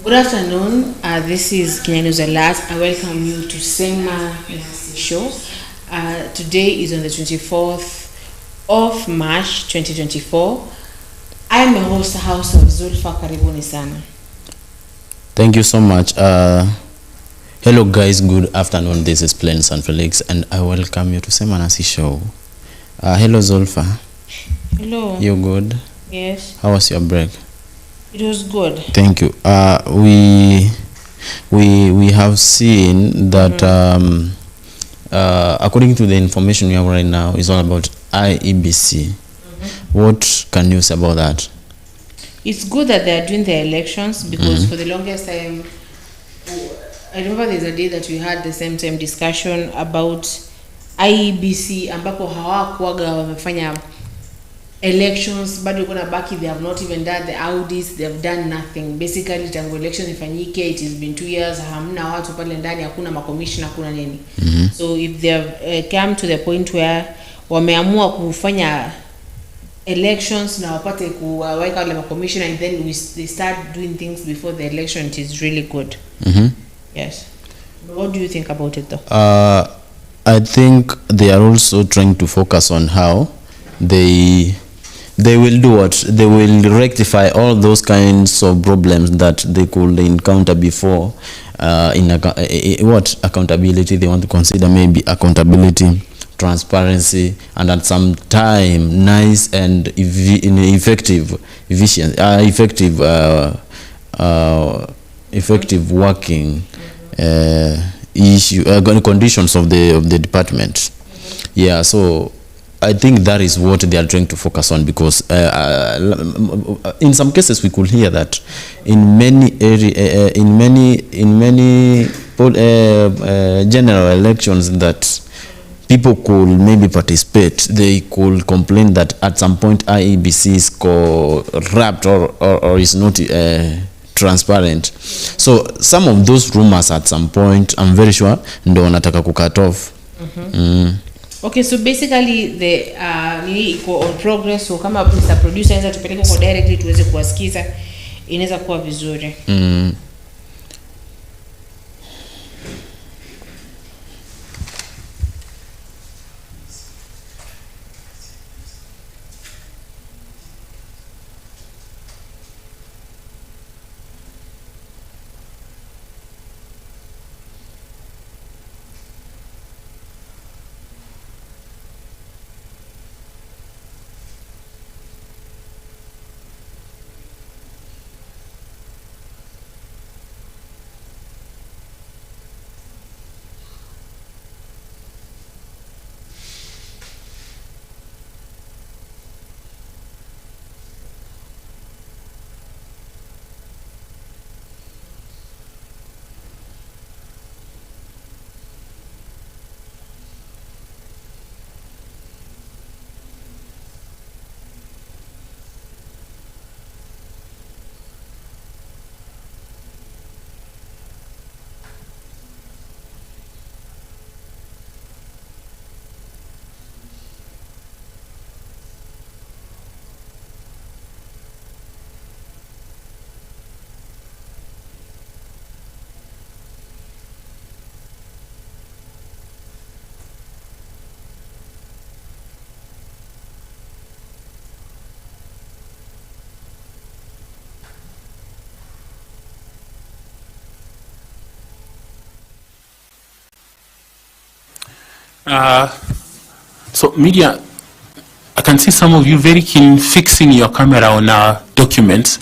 Good afternoon. This is Kenya News Alert. I welcome you to Sema Show. Today is on the 24th of March 2024. I am your host, House of Zulfa. Karibuni sana. Thank you so much. Hello guys, good afternoon. This is Plain San Felix and I welcome you to Sema Show. Hello Zulfa. Hello. You good? Yes. How was your break? It was good. Thank you. We have seen that according to the information we have right now, is all about I.E.B.C. What can you say about that? It's good that they are doing the elections because for the longest time, I remember there's a day that we had the same discussion about I.E.B.C. ambapo hawakuwaga wamefanya elections, bado kuna baki. They have not even done the audits, they have done nothing. Basically tangu election ifanyike, it has been 2 years, hamna watu pale ndani, hakuna makomishna, hakuna nini. So if they have come to the point where wameamua kufanya elections na wapate kuweka wale makomishna and then they start doing things before the election, it is really good. Yes. What do you think about it though? I think they are also trying to focus on how they will do what? They will rectify all those kinds of problems that they could encounter before. What accountability they want to consider? Maybe accountability, transparency, and at some time nice and effective working conditions of the department. Yeah, so I think that is what they are trying to focus on, because in some cases we could hear that in many general elections that people could maybe participate, they could complain that at some point I.E.B.C is corrupt or is not transparent. So some of those rumors at some point, I'm very sure, ndo wanataka kucut off. Okay, so basically the iko on progress, so kama Mr. Producer anaweza tupeleke kwa directly tuweze kuwasikiza, inaweza kuwa vizuri. So media, I can see some of you very keen fixing your camera on our documents.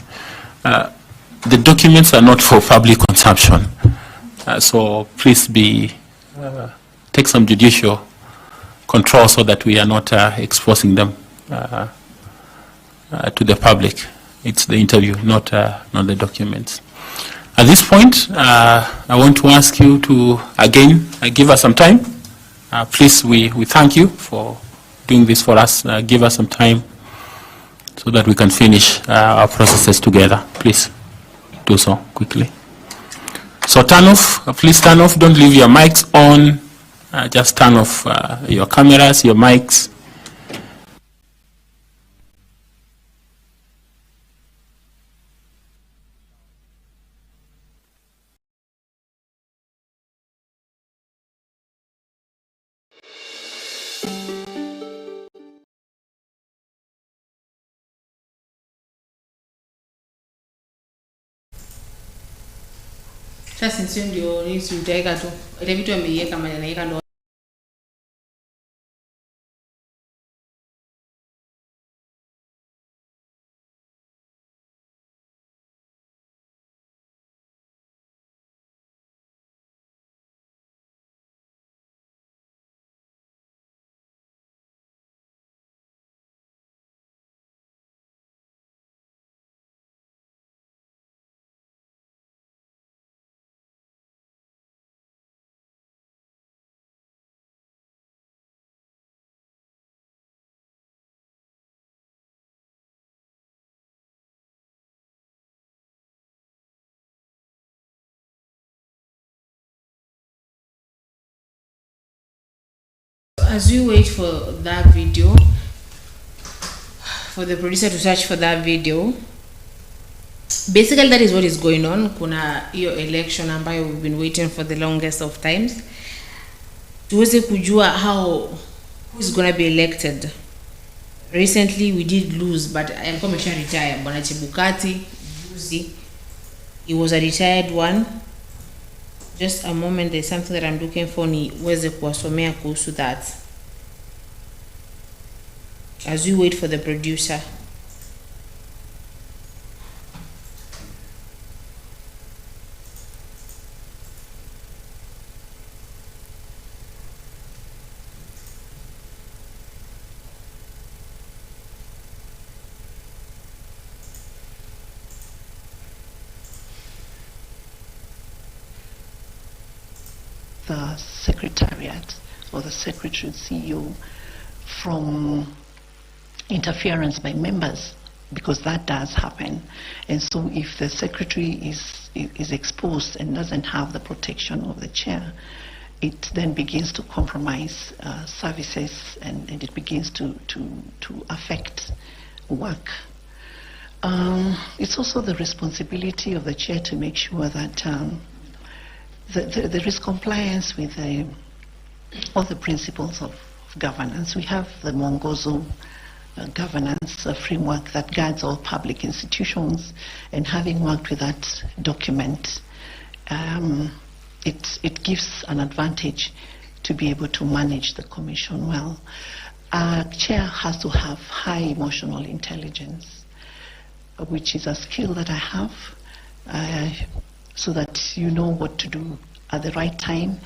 The documents are not for public consumption, so please take some judicial control so that we are not exposing them to the public. It's the interview, not the documents. At this point, I want to ask you to again give us some time. Please, we thank you for doing this for us. Give us some time so that we can finish our processes together. Please do so quickly. So turn off, please turn off, don't leave your mics on. Just turn off your cameras, your mics. Sasa sio ndio nisi utaweka tu. Ile vitu ameiweka maana anaweka ndo as we wait for that video, for the producer to search for that video, basically that is what is going on. Kuna hiyo election ambayo we've been waiting for the longest of times. Tuweze kujua who is going to be elected. Recently we did lose, but alikuwa amesha retire Bwana Chebukati juzi. He was a retired one. Just a moment, there's something that I'm looking for, niweze kuwasomea kuhusu that as we wait for the producer. The secretariat or the secretary CEO from interference by members, because that does happen. And so if the secretary is exposed and doesn't have the protection of the chair, it then begins to compromise services, and it begins to affect work. It's also the responsibility of the chair to make sure that there is compliance with all the principles of governance. We have the Mongozo governance framework that guides all public institutions, and having worked with that document, it gives an advantage to be able to manage the commission well. A chair has to have high emotional intelligence, which is a skill that I have, so that you know what to do at the right time.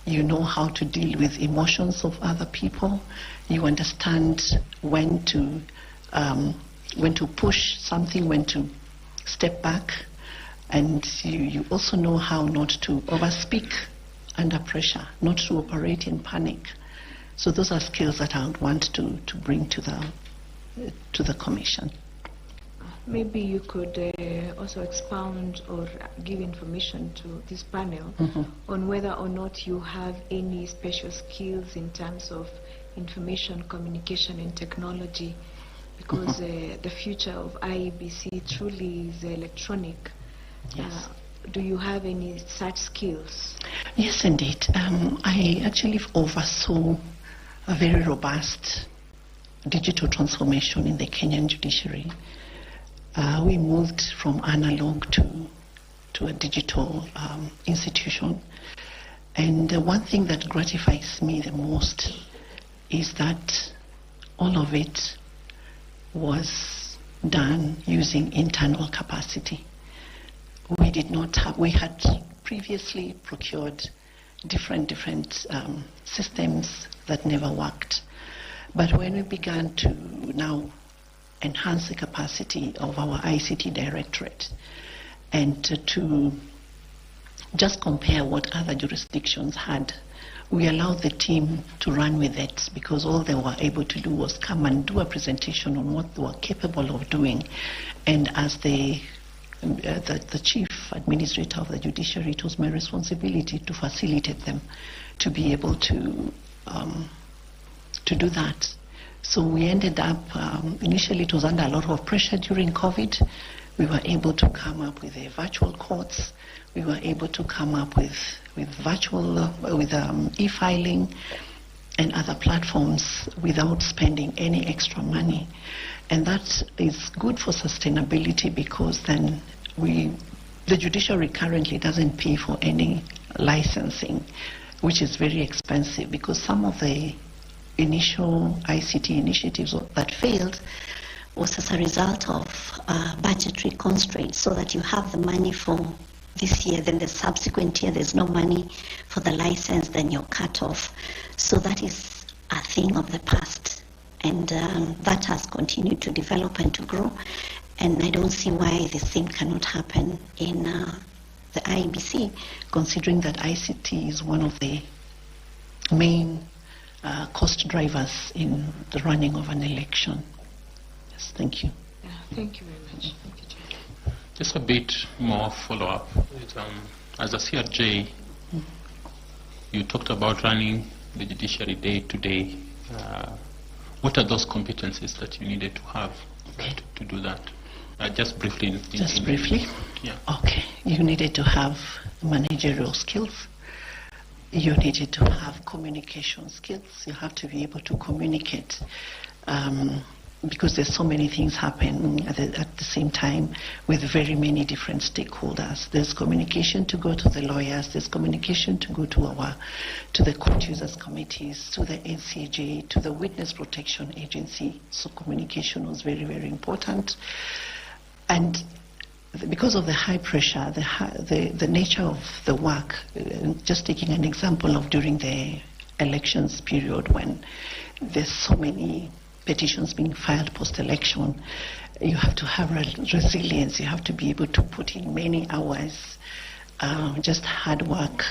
You know how to deal with emotions of other people. You understand when to push something, when to step back, and you also know how not to overspeak under pressure, not to operate in panic. So those are skills that I would want to bring to the commission. Maybe you could also expound or give information to this panel on whether or not you have any special skills in terms of information, communication and technology, because the future of IEBC truly is electronic. Yes. Do you have any such skills? Yes, indeed. I actually oversaw a very robust digital transformation in the Kenyan judiciary. We moved from analog to a digital institution. And one thing that gratifies me the most is that all of it was done using internal capacity. We did not have, we had previously procured different systems that never worked. But when we began to now enhance the capacity of our ICT directorate and to just compare what other jurisdictions had, we allowed the team to run with it, because all they were able to do was come and do a presentation on what they were capable of doing. And as the chief administrator of the judiciary, it was my responsibility to facilitate them to be able to do that. So we ended up, initially it was under a lot of pressure during COVID. We were able to come up with virtual courts. We were able to come up with virtual, e-filing and other platforms without spending any extra money. And that is good for sustainability, because then we the judiciary currently doesn't pay for any licensing, which is very expensive, because some of the initial ICT initiatives that failed was as a result of budgetary constraints, so that you have the money for this year, then the subsequent year there's no money for the license, then you're cut off. So that is a thing of the past, and that has continued to develop and to grow, and I don't see why this thing cannot happen in the IEBC, considering that ICT is one of the main cost drivers in the running of an election. Yes, thank you. Yeah, thank you very much. Thank you, Chair. Just a bit more follow-up. As a CRJ, you talked about running the judiciary day to day. What are those competencies that you needed to have to do that? Just briefly. Briefly? Yeah. Okay. You needed to have managerial skills. You needed to have communication skills. You have to be able to communicate, because there's so many things happening at the same time with very many different stakeholders. There's communication to go to the lawyers, there's communication to go to the court users committees, to the NCJ, to the Witness Protection Agency. So communication was very, very important. And because of the high pressure, the nature of the work, just taking an example of during the elections period, when there's so many petitions being filed post-election, you have to have resilience, you have to be able to put in many hours, just hard work.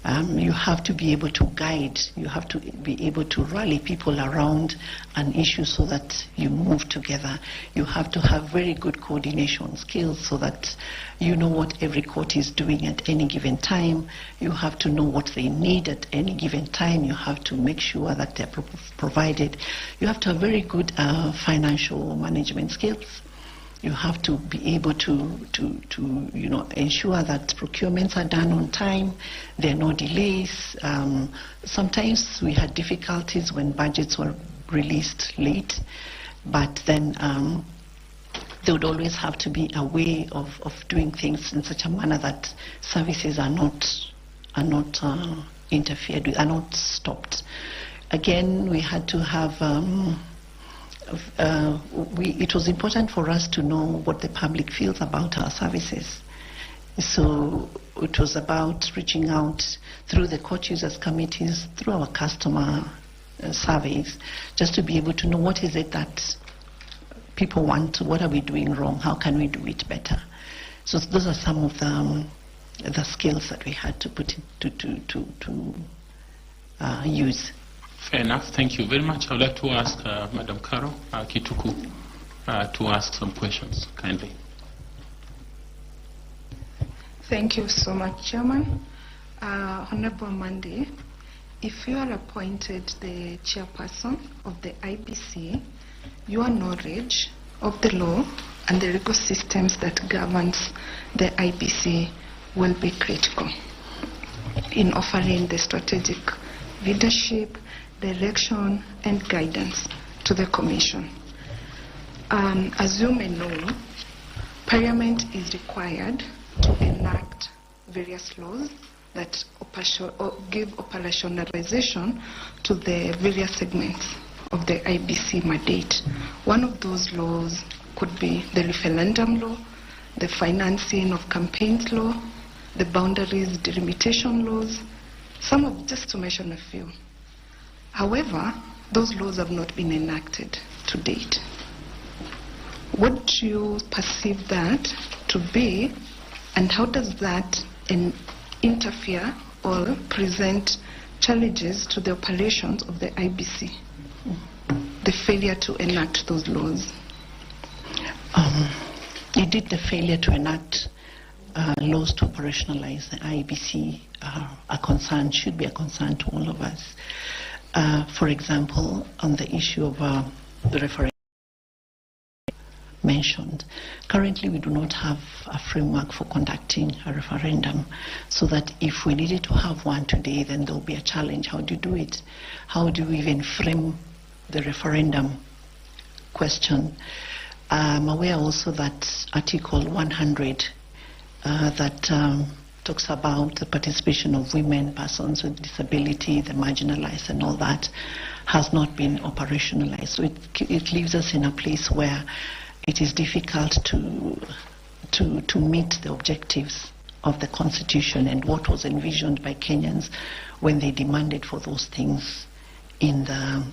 You have to be able to guide, you have to be able to rally people around an issue so that you move together. You have to have very good coordination skills so that you know what every court is doing at any given time. You have to know what they need at any given time. You have to make sure that they're provided. You have to have very good financial management skills. You have to be able to ensure that procurements are done on time, there are no delays. Sometimes we had difficulties when budgets were released late, but then there would always have to be a way of doing things in such a manner that services are not interfered with, are not stopped. Again, we had to have it was important for us to know what the public feels about our services. So it was about reaching out through the court users committees, through our customer surveys, just to be able to know what is it that people want, what are we doing wrong, how can we do it better. So those are some of the skills that we had to put to use. Fair enough. Thank you very much. I would like to ask Madam Karo Kituku to ask some questions, kindly. Thank you so much, Chairman. Honorable Monday, if you are appointed the chairperson of the IBC, your knowledge of the law and the legal systems that governs the IBC will be critical in offering the strategic leadership, direction and guidance to the Commission. As you may know, Parliament is required to enact various laws that give operationalization to the various segments of the IBC mandate. One of those laws could be the referendum law, the financing of campaigns law, the boundaries delimitation laws, just to mention a few. However, those laws have not been enacted to date. What do you perceive that to be, and how does that interfere or present challenges to the operations of the IBC, the failure to enact those laws? Indeed, the failure to enact laws to operationalize the IEBC should be a concern to all of us. For example, on the issue of the referendum mentioned, currently we do not have a framework for conducting a referendum, so that if we needed to have one today, then there will be a challenge. How do you do it? How do you even frame the referendum question? I'm aware also that Article 100 that talks about the participation of women, persons with disability, the marginalized and all that, has not been operationalized. So it leaves us in a place where it is difficult to meet the objectives of the Constitution and what was envisioned by Kenyans when they demanded for those things in the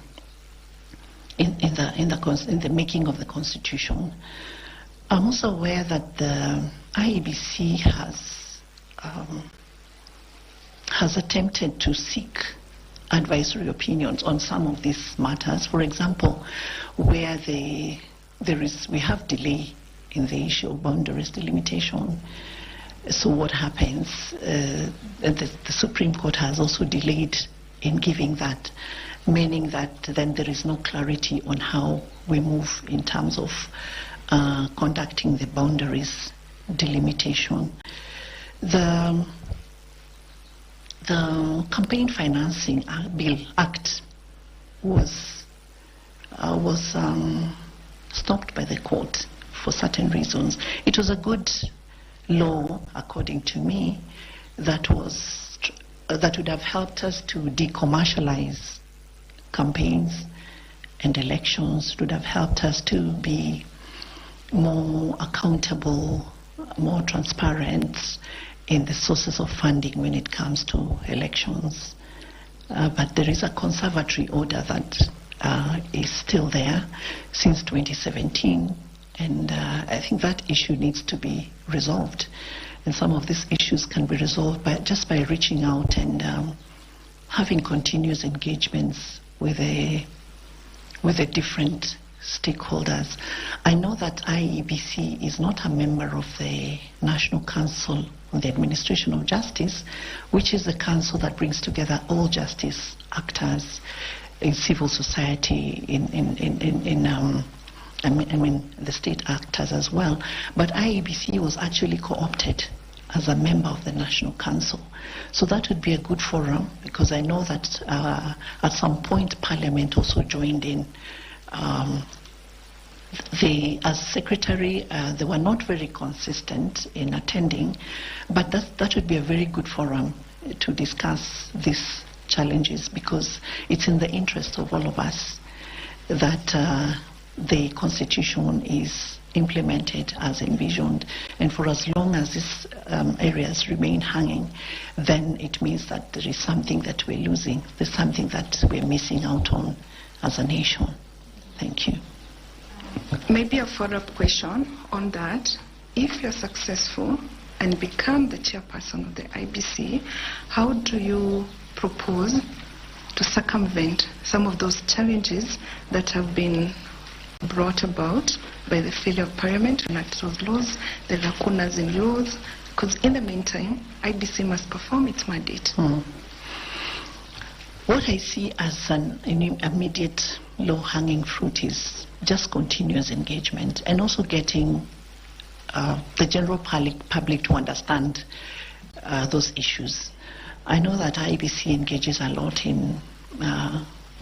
making of the Constitution. I'm also aware that the IEBC has attempted to seek advisory opinions on some of these matters. For example, where we have delay in the issue of boundaries delimitation. So what happens? The Supreme Court has also delayed in giving that, meaning that then there is no clarity on how we move in terms of conducting the boundaries delimitation. The Campaign Financing Bill Act was stopped by the court for certain reasons. It was a good law, according to me, that would have helped us to decommercialize campaigns and elections. It would have helped us to be more accountable, more transparent in the sources of funding when it comes to elections. But there is a conservatory order that is still there since 2017, and I think that issue needs to be resolved. And some of these issues can be resolved just by reaching out and having continuous engagements with the different stakeholders. I know that IEBC is not a member of the National Council on the Administration of Justice, which is the council that brings together all justice actors in civil society, the state actors as well. But IEBC was actually co-opted as a member of the National Council. So that would be a good forum, because I know that at some point Parliament also joined in. As secretary, they were not very consistent in attending, but that would be a very good forum to discuss these challenges, because it's in the interest of all of us that the Constitution is implemented as envisioned, and for as long as these areas remain hanging, then it means that there is something that we're losing, there's something that we're missing out on as a nation. Thank you. Maybe a follow-up question on that. If you're successful and become the chairperson of the IBC, how do you propose to circumvent some of those challenges that have been brought about by the failure of Parliament to enact those laws, the lacunas in laws? Because in the meantime, IBC must perform its mandate. What I see as an immediate low-hanging fruit is just continuous engagement, and also getting the general public to understand those issues. I know that IEBC engages a lot in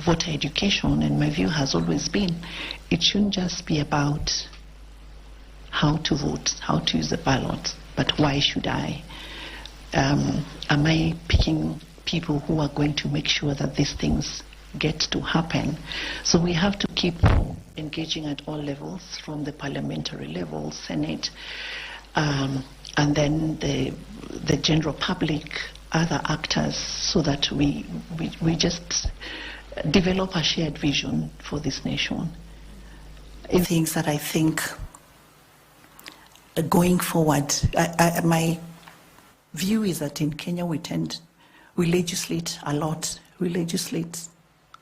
voter education, and my view has always been it shouldn't just be about how to vote, how to use the ballot, but why should I? Am I picking people who are going to make sure that these things get to happen? So we have to keep engaging at all levels, from the parliamentary level, Senate, and then the general public, other actors, so that we just develop a shared vision for this nation. Things that I think going forward, my view is that in Kenya we legislate a lot. We legislate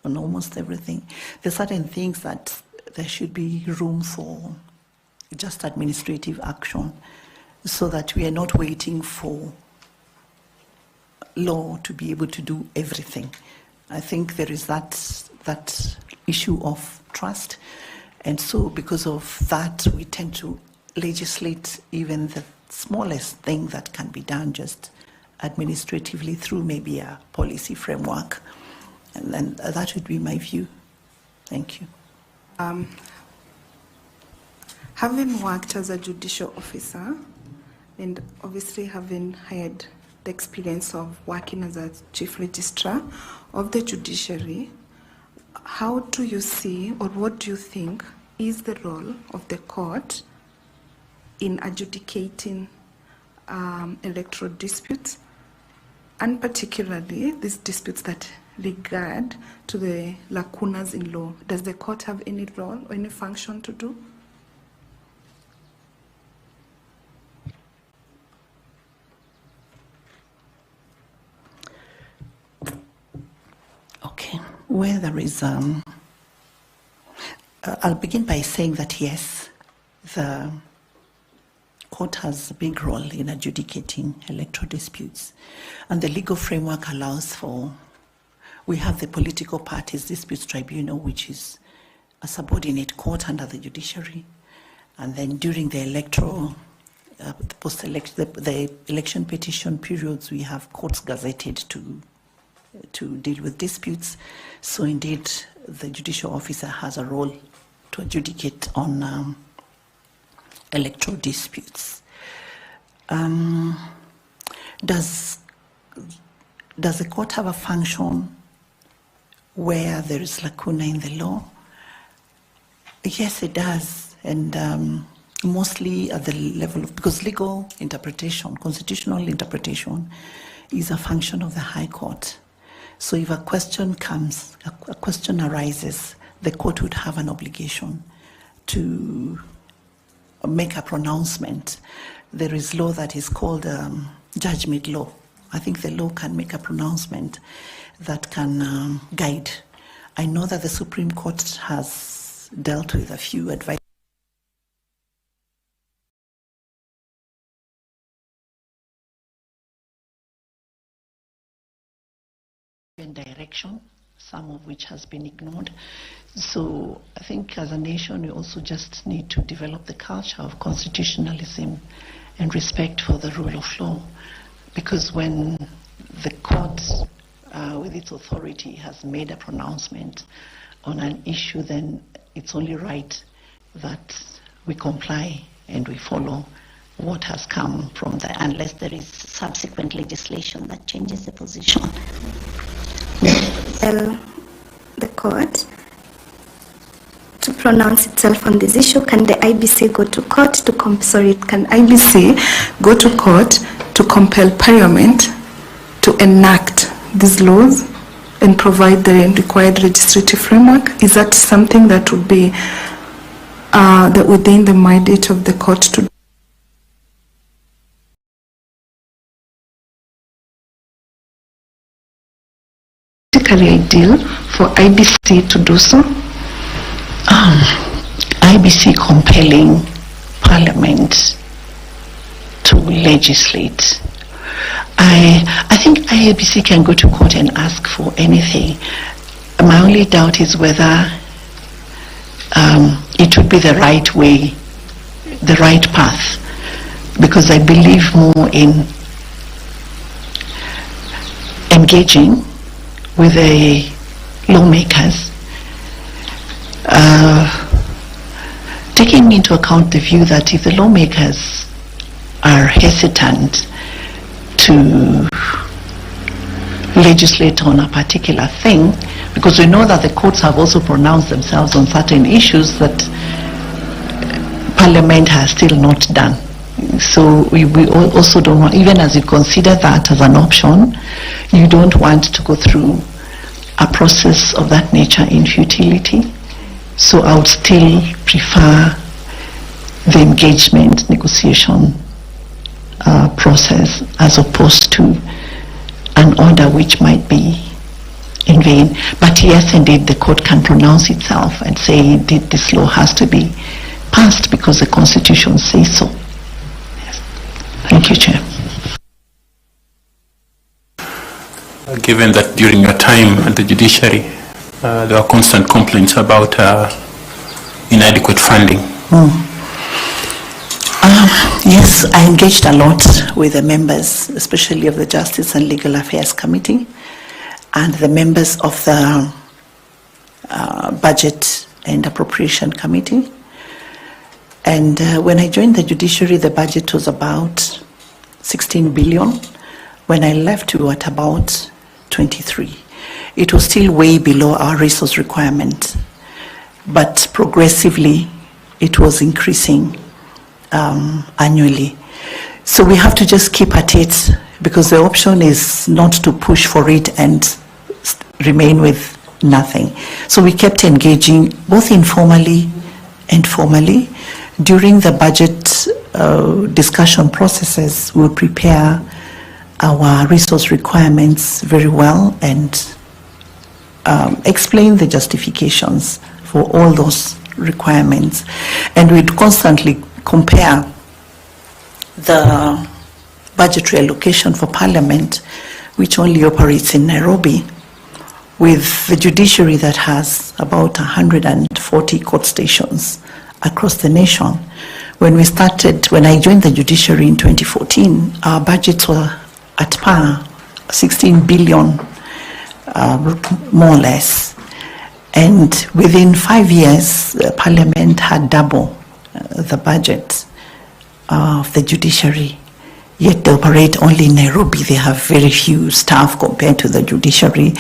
on almost everything. There are certain things that there should be room for just administrative action, so that we are not waiting for law to be able to do everything. I think there is that issue of trust, and so because of that we tend to legislate even the smallest thing that can be done just administratively through maybe a policy framework. And then that would be my view. Thank you. Having worked as a judicial officer, and obviously having had the experience of working as a chief registrar of the judiciary, how do you see, or what do you think is the role of the court in adjudicating electoral disputes, and particularly these disputes that regard to the lacunas in law? Does the court have any role or any function to do? Okay, where there is, I'll begin by saying that yes, the court has a big role in adjudicating electoral disputes, and the legal framework allows for, we have the Political Parties Disputes Tribunal, which is a subordinate court under the judiciary, and then during the electoral, the election petition periods, we have courts gazetted to deal with disputes. So indeed, the judicial officer has a role to adjudicate on electoral disputes. Does the court have a function where there is lacuna in the law? Yes, it does, and mostly at the level of, because legal interpretation, constitutional interpretation, is a function of the High Court. So if a question comes, a question arises, the court would have an obligation to make a pronouncement. There is law that is called judgment law. I think the law can make a pronouncement that can guide. I know that the Supreme Court has dealt with a few advice and direction, some of which has been ignored. So I think as a nation, we also just need to develop the culture of constitutionalism and respect for the rule of law. Because when the court, with its authority, has made a pronouncement on an issue, then it's only right that we comply and we follow what has come from there, unless there is subsequent legislation that changes the position. Tell the court to pronounce itself on this issue. Can the I.E.B.C go to court to can I.E.B.C go to court to compel Parliament to enact these laws and provide the required legislative framework? Is that something that would be within the mandate of the court to do? Ideal for I.E.B.C to do so. I.E.B.C compelling Parliament to legislate. I think I.E.B.C can go to court and ask for anything. My only doubt is whether it would be the right way, the right path, because I believe more in engaging with the lawmakers, taking into account the view that if the lawmakers are hesitant to legislate on a particular thing, because we know that the courts have also pronounced themselves on certain issues that Parliament has still not done. So we also don't want, even as you consider that as an option, you don't want to go through a process of that nature in futility. So I would still prefer the engagement, negotiation process as opposed to an order which might be in vain. But yes, indeed, the court can pronounce itself and say, indeed, this law has to be passed because the Constitution says so. Yes. Thank you, Chair. Given that during your time at the judiciary, there were constant complaints about inadequate funding. Yes, I engaged a lot with the members, especially of the Justice and Legal Affairs Committee, and the members of the Budget and Appropriation Committee. And when I joined the judiciary, the budget was about 16 billion. When I left, we were at about 23. It was still way below our resource requirement, but progressively it was increasing annually. So we have to just keep at it, because the option is not to push for it and remain with nothing. So we kept engaging both informally and formally. During the budget discussion processes, we'll prepare our resource requirements very well and explain the justifications for all those requirements. And we'd constantly compare the budgetary allocation for Parliament, which only operates in Nairobi, with the judiciary that has about 140 court stations across the nation. When I joined the judiciary in 2014, our budgets were at par, 16 billion, more or less. And within 5 years, Parliament had double the budget of the judiciary. Yet they operate only in Nairobi. They have very few staff compared to the judiciary.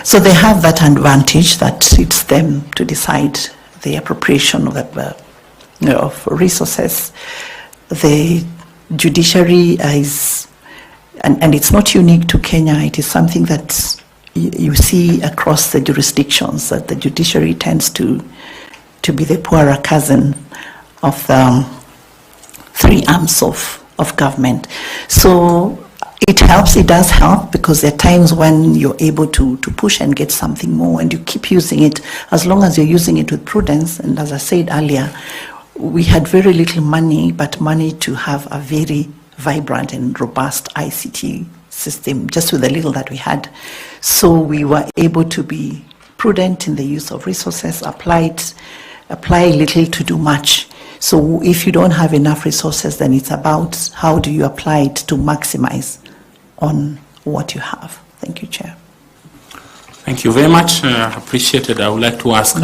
So they have that advantage that it's them to decide the appropriation of of resources. The judiciary is, and it's not unique to Kenya, it is something that you see across the jurisdictions, that the judiciary tends to be the poorer cousin of the three arms of government. So it helps, it does help, because there are times when you're able to push and get something more, and you keep using it as long as you're using it with prudence. And as I said earlier, we had very little money, but money to have a very vibrant and robust ICT system, just with the little that we had. So we were able to be prudent in the use of resources, apply little to do much. So if you don't have enough resources, then it's about how do you apply it to maximize on what you have. Thank you, Chair. Thank you very much. Appreciated. I would like to ask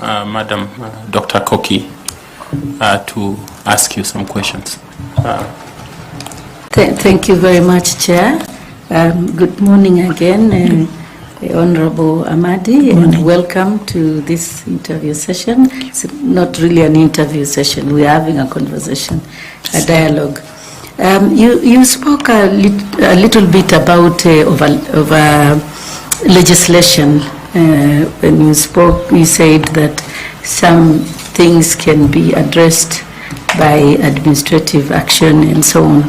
Madam Dr. Koki to ask you some questions. Thank you very much, Chair. Good morning again, Honorable Amadi, and welcome to this interview session. It's not really an interview session, we're having a conversation, a dialogue. You spoke a little bit about over legislation. When you spoke, you said that some things can be addressed by administrative action and so on.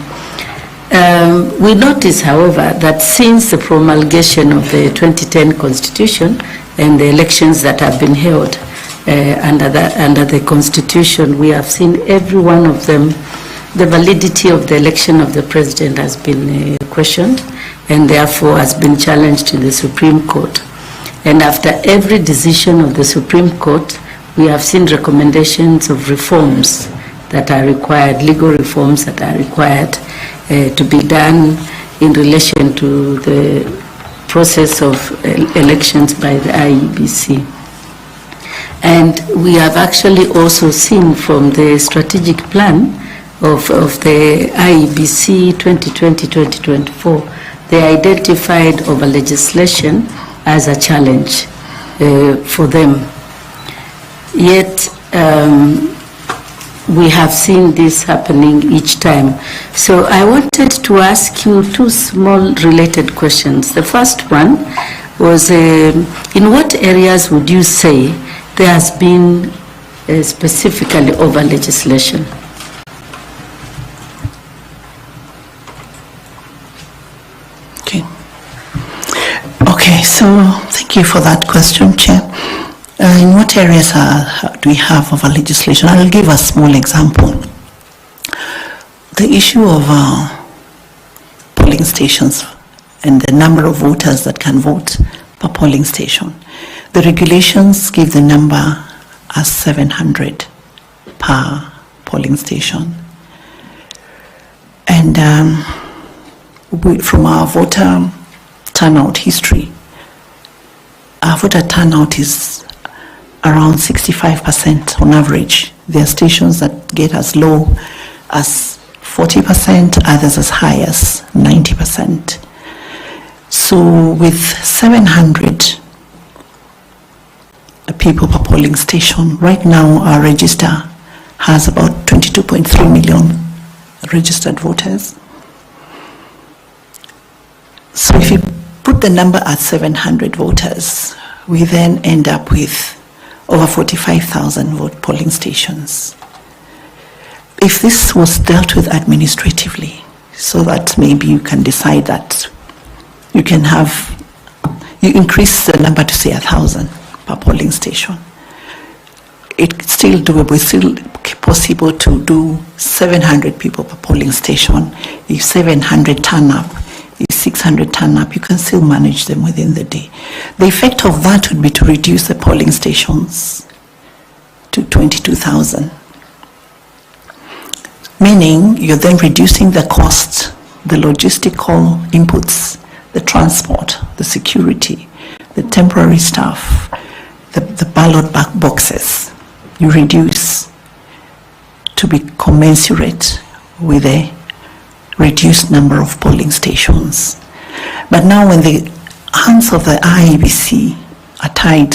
We notice, however, that since the promulgation of the 2010 Constitution and the elections that have been held under the Constitution, we have seen every one of them, the validity of the election of the President has been questioned and therefore has been challenged in the Supreme Court. And after every decision of the Supreme Court, we have seen recommendations of reforms that are required, legal reforms that are required to be done in relation to the process of elections by the IEBC. And we have actually also seen from the strategic plan of the IEBC 2020-2024, they identified over legislation as a challenge for them. Yet, we have seen this happening each time. So I wanted to ask you two small related questions. The first one was, in what areas would you say there has been specifically over legislation? Okay, so thank you for that question, Chair. In what areas do we have of our legislation? I'll give a small example. The issue of polling stations and the number of voters that can vote per polling station. The regulations give the number as 700 per polling station. And from our voter turnout history, our voter turnout is around 65% on average. There are stations that get as low as 40%, others as high as 90%. So with 700 people per polling station, right now our register has about 22.3 million registered voters. So if you put the number at 700 voters, we then end up with over 45,000 vote polling stations. If this was dealt with administratively, so that maybe you can decide that you increase the number to say 1,000 per polling station. It's still doable, it's still possible to do 700 people per polling station. If 700 turn up, if 600 turn up, you can still manage them within the day. The effect of that would be to reduce the polling stations to 22,000. Meaning you're then reducing the cost, the logistical inputs, the transport, the security, the temporary staff, the ballot boxes. You reduce to be commensurate with a reduced number of polling stations. But now when the hands of the IEBC are tied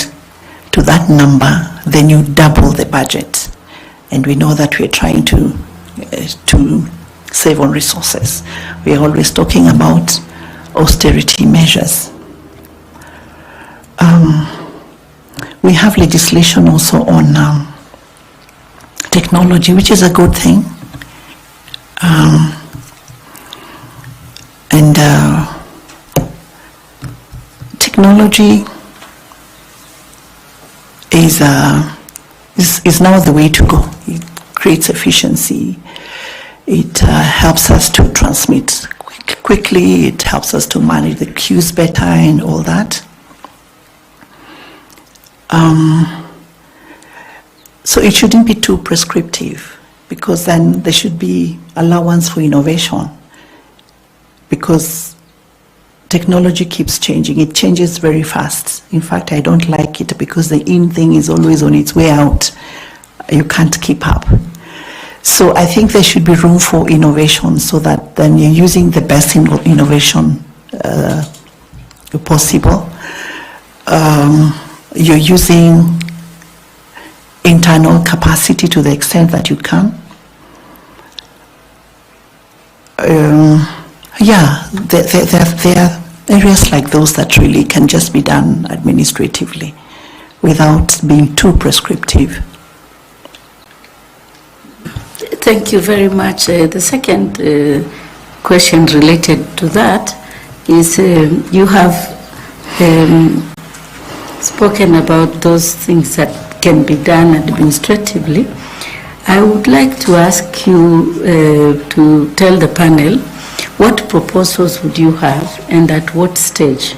to that number, then you double the budget. And we know that we're trying to save on resources. We are always talking about austerity measures. We have legislation also on technology, which is a good thing. Technology is now the way to go. It creates efficiency. It helps us to transmit quickly. It helps us to manage the queues better and all that. So it shouldn't be too prescriptive, because then there should be allowance for innovation, because technology keeps changing. It changes very fast. In fact, I don't like it because the in thing is always on its way out. You can't keep up. So I think there should be room for innovation, so that then you're using the best innovation possible. You're using internal capacity to the extent that you can. There are areas like those that really can just be done administratively without being too prescriptive. Thank you very much. The second question related to that is you have spoken about those things that can be done administratively. I would like to ask you to tell the panel what proposals would you have and at what stage?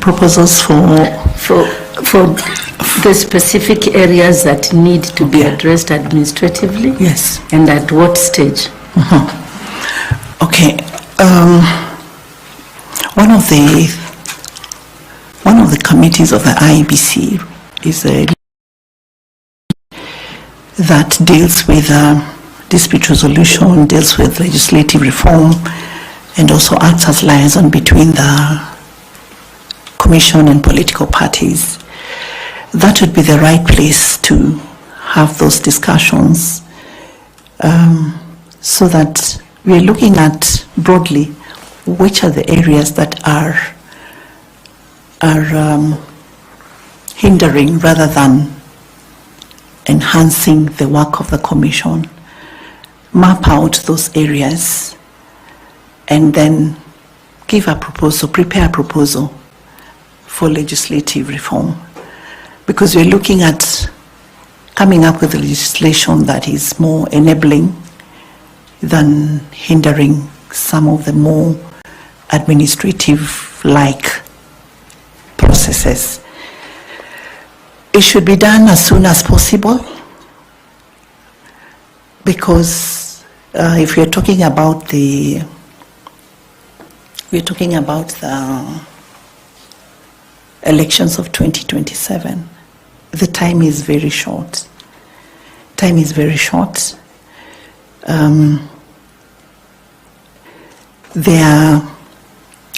Proposals for the specific areas that need to be addressed administratively? Yes. And at what stage? Okay. One of the committees of the I.E.B.C is that deals with dispute resolution, deals with legislative reform, and also acts as liaison between the Commission and political parties. That would be the right place to have those discussions, so that we're looking at broadly which are the areas that are hindering rather than enhancing the work of the Commission. Map out those areas and then give a proposal, prepare a proposal for legislative reform. Because we're looking at coming up with legislation that is more enabling than hindering some of the more administrative-like processes. It should be done as soon as possible, because if we're talking about the elections of 2027, the time is very short. There are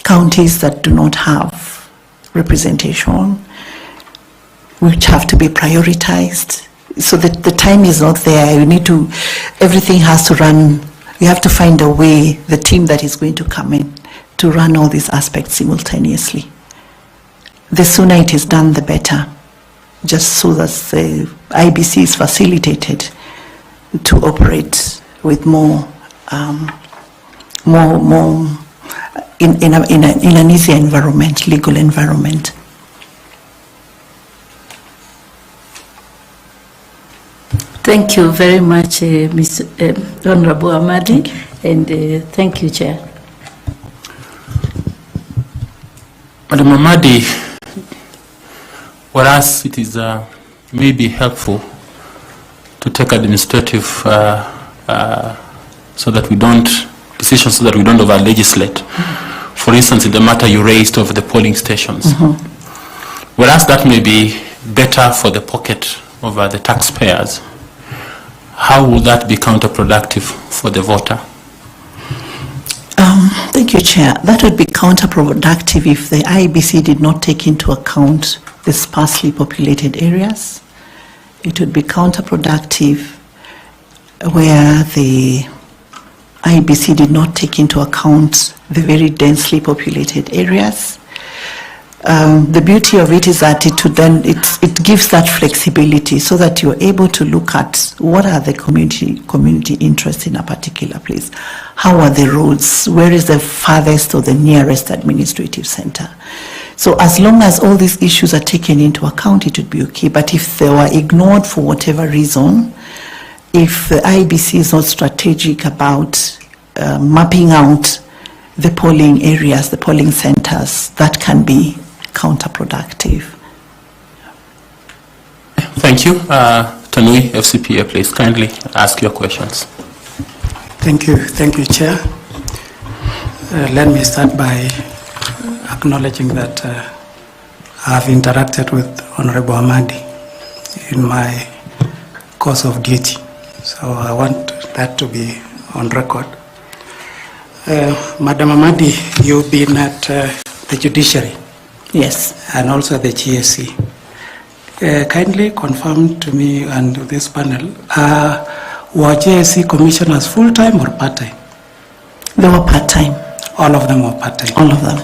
counties that do not have representation, which have to be prioritized. So that the time is not there. You need to, everything has to run. You have to find a way, the team that is going to come in, to run all these aspects simultaneously. The sooner it is done, the better, just so that the IBC is facilitated to operate with more in an easier environment, legal environment. Thank you very much, Honorable Amadi, and thank you, Chair. Madam Amadi, whereas it is maybe helpful to take administrative so that we don't over legislate. For instance, in the matter you raised of the polling stations, whereas that may be better for the pocket of the taxpayers, how will that be counterproductive for the voter? Thank you, Chair. That would be counterproductive if the IEBC did not take into account the sparsely populated areas. It would be counterproductive where the IEBC did not take into account the very densely populated areas. The beauty of it is that it gives that flexibility so that you're able to look at what are the community interests in a particular place. How are the roads? Where is the farthest or the nearest administrative center? So as long as all these issues are taken into account, it would be okay. But if they were ignored for whatever reason, if the IEBC is not strategic about mapping out the polling areas, the polling centers, that can be counterproductive. Thank you. Tanui, FCPA, please kindly ask your questions. Thank you, Chair. Let me start by acknowledging that I have interacted with Honorable Amadi in my course of duty. So I want that to be on record. Madam Amadi, you've been at the Judiciary. Yes. And also the GSC. Kindly confirm to me and this panel, were GSC commissioners full-time or part-time? They were part-time. All of them were part-time? All of them.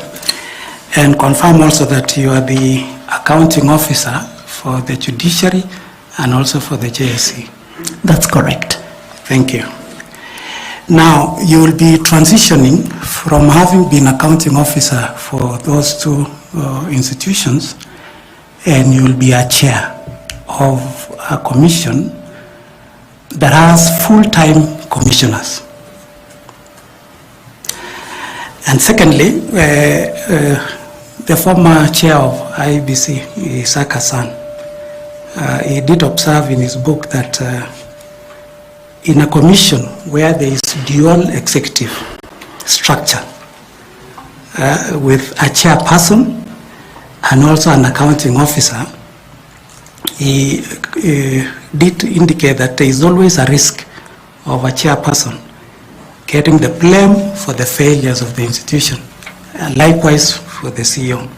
And confirm also that you are the accounting officer for the Judiciary and also for the GSC. That's correct. Thank you. Now, you will be transitioning from having been accounting officer for those two institutions, and you will be a chair of a commission that has full-time commissioners. And secondly, the former chair of I.E.B.C, Isaac Hassan, he did observe in his book that in a commission where there is dual executive structure with a chairperson and also an accounting officer, he did indicate that there is always a risk of a chairperson getting the blame for the failures of the institution, and likewise for the CEO.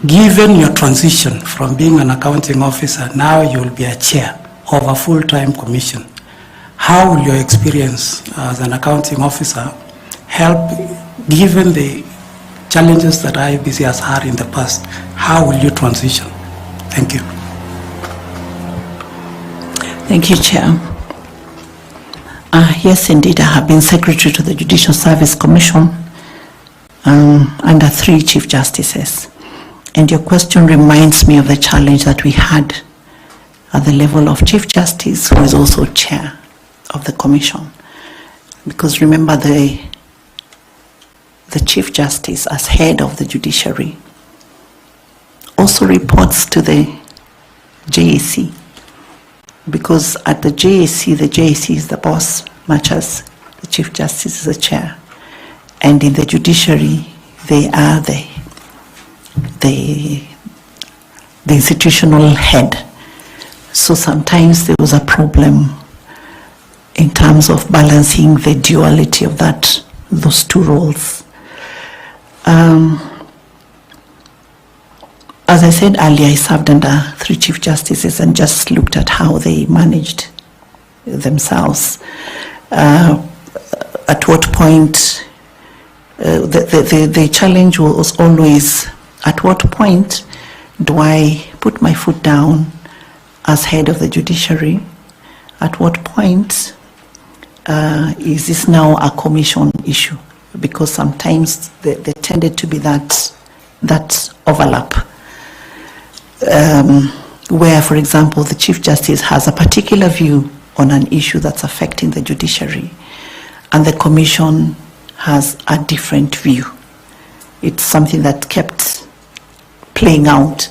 Given your transition from being an accounting officer, now you will be a chair of a full-time commission. How will your experience as an accounting officer help, given the challenges that I.E.B.C has had in the past? How will you transition? Thank you. Thank you, Chair. Yes, indeed, I have been Secretary to the Judicial Service Commission under 3 Chief Justices. And your question reminds me of the challenge that we had at the level of Chief Justice, who is also Chair of the Commission. Because remember, the Chief Justice, as head of the Judiciary, also reports to the JAC. Because at the JAC is the boss, much as the Chief Justice is the chair. And in the Judiciary, they are the institutional head. So sometimes there was a problem in terms of balancing the duality of those two roles. As I said earlier, I served under 3 Chief Justices and just looked at how they managed themselves. At what point, the challenge was always, at what point do I put my foot down as head of the judiciary? At what point is this now a commission issue? Because sometimes there tended to be that overlap. Where, for example, the Chief Justice has a particular view on an issue that's affecting the judiciary, and the Commission has a different view. It's something that kept playing out.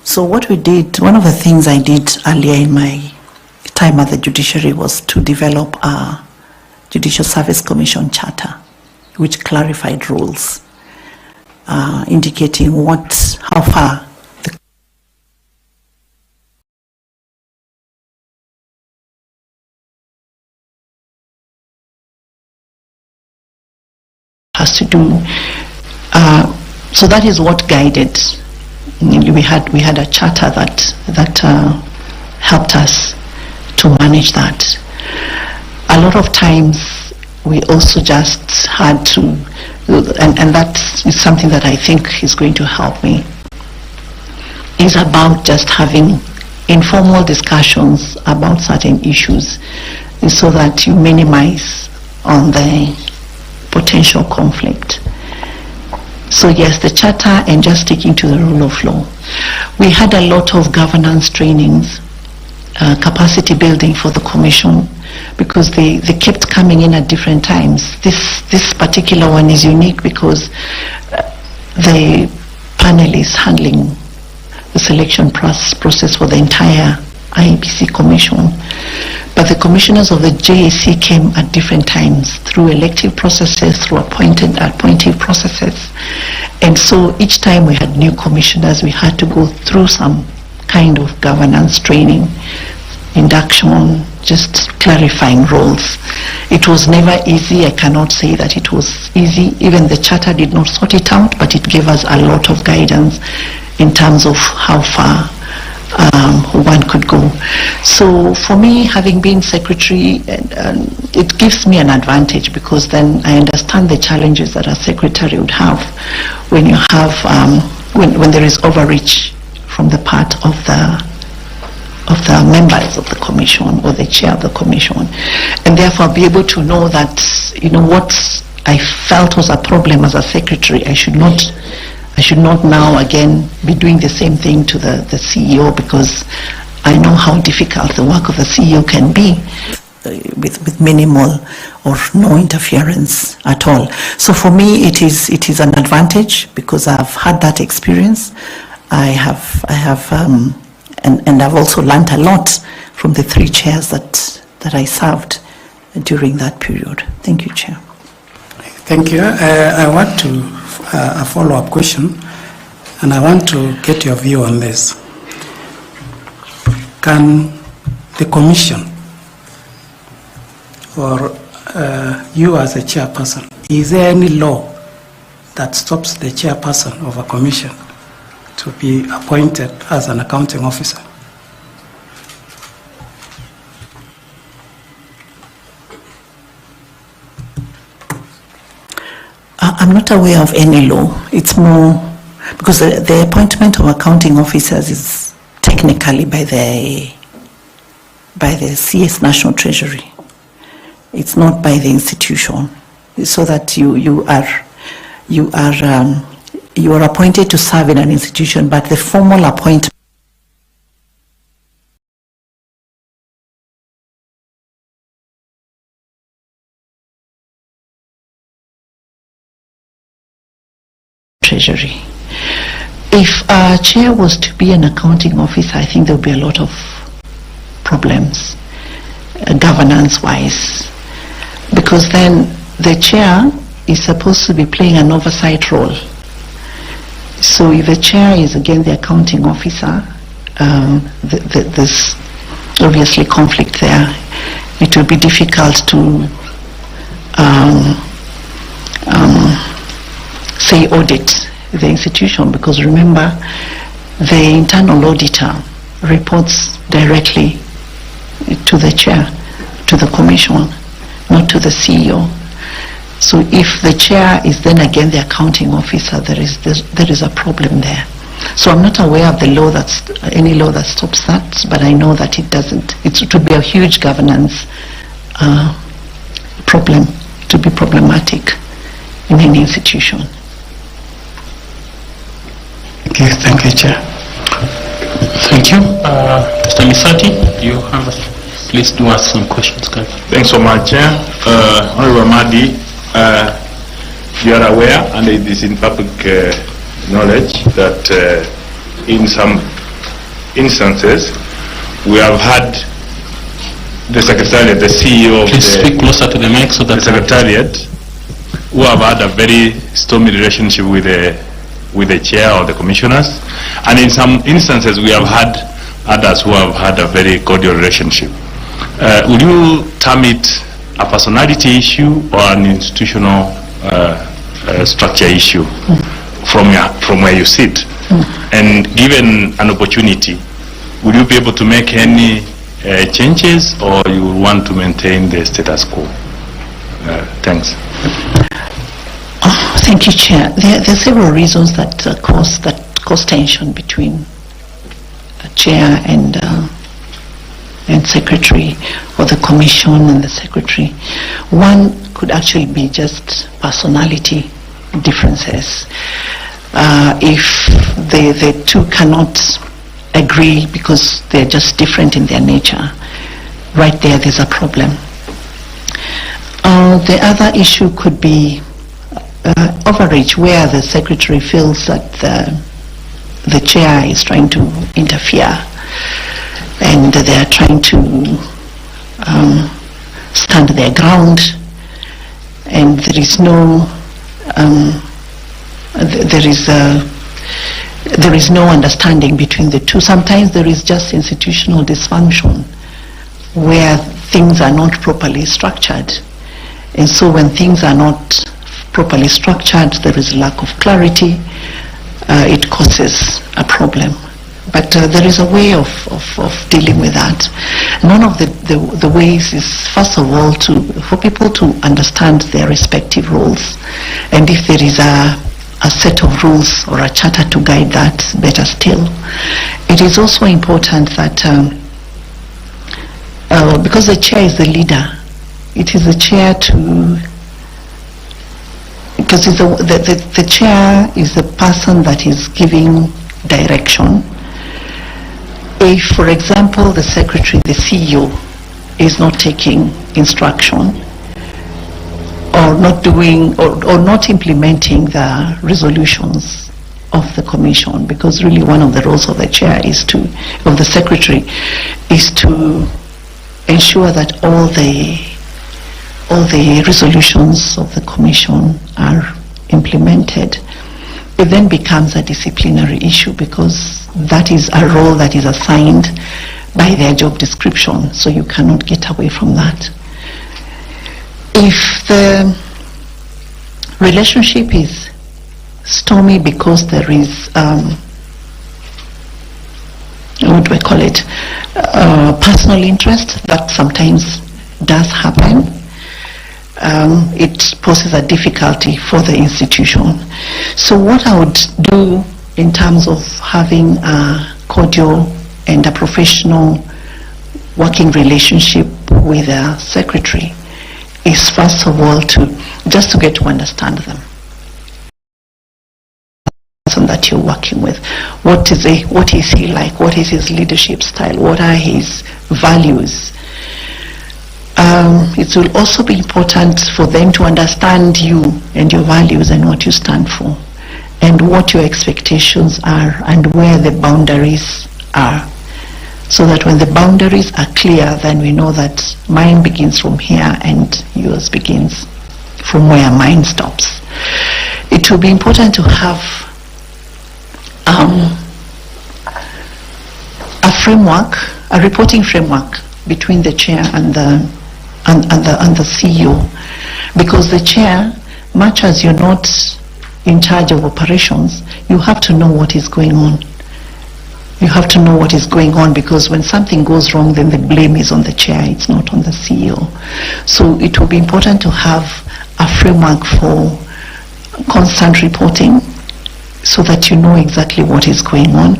So what we did, one of the things I did earlier in my time at the judiciary was to develop a Judicial Service Commission charter, which clarified rules, indicating how far has to do. So that is what guided. We had a charter that helped us to manage that. A lot of times we also just had to, and that is something that I think is going to help me, is about just having informal discussions about certain issues so that you minimize on the potential conflict. So yes, the charter and just sticking to the rule of law. We had a lot of governance trainings, capacity building for the Commission, because they kept coming in at different times. This particular one is unique because the panel is handling the selection process for the entire I.E.B.C Commission. But the commissioners of the JAC came at different times through elective processes, through appointive processes. And so each time we had new commissioners, we had to go through some kind of governance training, induction, just clarifying roles. It was never easy. I cannot say that it was easy. Even the charter did not sort it out, but it gave us a lot of guidance in terms of how far one could go. So for me, having been secretary, it gives me an advantage, because then I understand the challenges that a secretary would have when you have when there is overreach from the part of the members of the commission or the chair of the commission, and therefore be able to know that, you know, what I felt was a problem as a secretary, I should not now again be doing the same thing to the CEO, because I know how difficult the work of the CEO can be with minimal or no interference at all. So for me, it is an advantage, because I've had that experience. I have and I've also learned a lot from the 3 chairs that I served during that period. Thank you, Chair. Thank you. I want to a follow-up question, and I want to get your view on this. Can the Commission, or you as a chairperson, is there any law that stops the chairperson of a commission to be appointed as an accounting officer? I'm not aware of any law. It's more because the appointment of accounting officers is technically by the CS National Treasury. It's not by the institution, so that you are appointed to serve in an institution, but the formal appointment Treasury. If a chair was to be an accounting officer, I think there would be a lot of problems, governance-wise, because then the chair is supposed to be playing an oversight role. So if the chair is again the accounting officer, there's obviously conflict there it will be difficult to say audit the institution, because remember, the internal auditor reports directly to the chair, to the commission, not to the CEO. So if the chair is then again the accounting officer, there is a problem there. So I'm not aware of the law any law that stops that, but I know that it doesn't. It would be a huge governance problem, to be problematic in any institution. Okay, thank you, Chair. Thank you. Mr. Misati, you have, please do ask some questions. Thanks so much, Chair. Honorable Madi, you are aware, and it is in public knowledge, that in some instances we have had the Secretariat, the CEO of please speak closer to the mic so that the Secretariat, who have had a very stormy relationship with the chair or the commissioners, and in some instances we have had others who have had a very cordial relationship. Would you term it a personality issue or an institutional structure issue from where you sit? And given an opportunity, would you be able to make any changes, or you want to maintain the status quo? Thanks. Thank you, Chair. There are several reasons that cause tension between chair and secretary, or the commission and the secretary. One could actually be just personality differences. If the two cannot agree because they're just different in their nature, right there's a problem. The other issue could be overreach, where the secretary feels that the chair is trying to interfere, and they are trying to stand their ground, and there is no there is no understanding between the two. Sometimes there is just institutional dysfunction where things are not properly structured, and so when things are not properly structured, there is a lack of clarity. It causes a problem. But there is a way of dealing with that. One of the ways is, first of all, for people to understand their respective roles, and if there is a set of rules or a charter to guide that, better still. It is also important that because the chair is the leader, it is the chair because the chair is the person that is giving direction. If, for example, the secretary, the CEO, is not taking instruction, or not doing, or not implementing the resolutions of the commission, because really one of the roles of the chair of the secretary is to ensure that all the resolutions of the commission are implemented. It then becomes a disciplinary issue, because that is a role that is assigned by their job description, so you cannot get away from that. If the relationship is stormy because there is, what do I call it, personal interest, that sometimes does happen. It poses a difficulty for the institution. So what I would do in terms of having a cordial and a professional working relationship with a secretary is, first of all, just to get to understand them. That you're working with. What is he like? What is his leadership style? What are his values? It will also be important for them to understand you and your values and what you stand for, and what your expectations are, and where the boundaries are, so that when the boundaries are clear, then we know that mine begins from here and yours begins from where mine stops. It will be important to have a framework, a reporting framework between the chair and the and the CEO, because the chair, much as you're not in charge of operations, you have to know what is going on. You have to know what is going on, because when something goes wrong, then the blame is on the chair, it's not on the CEO. So it will be important to have a framework for constant reporting so that you know exactly what is going on.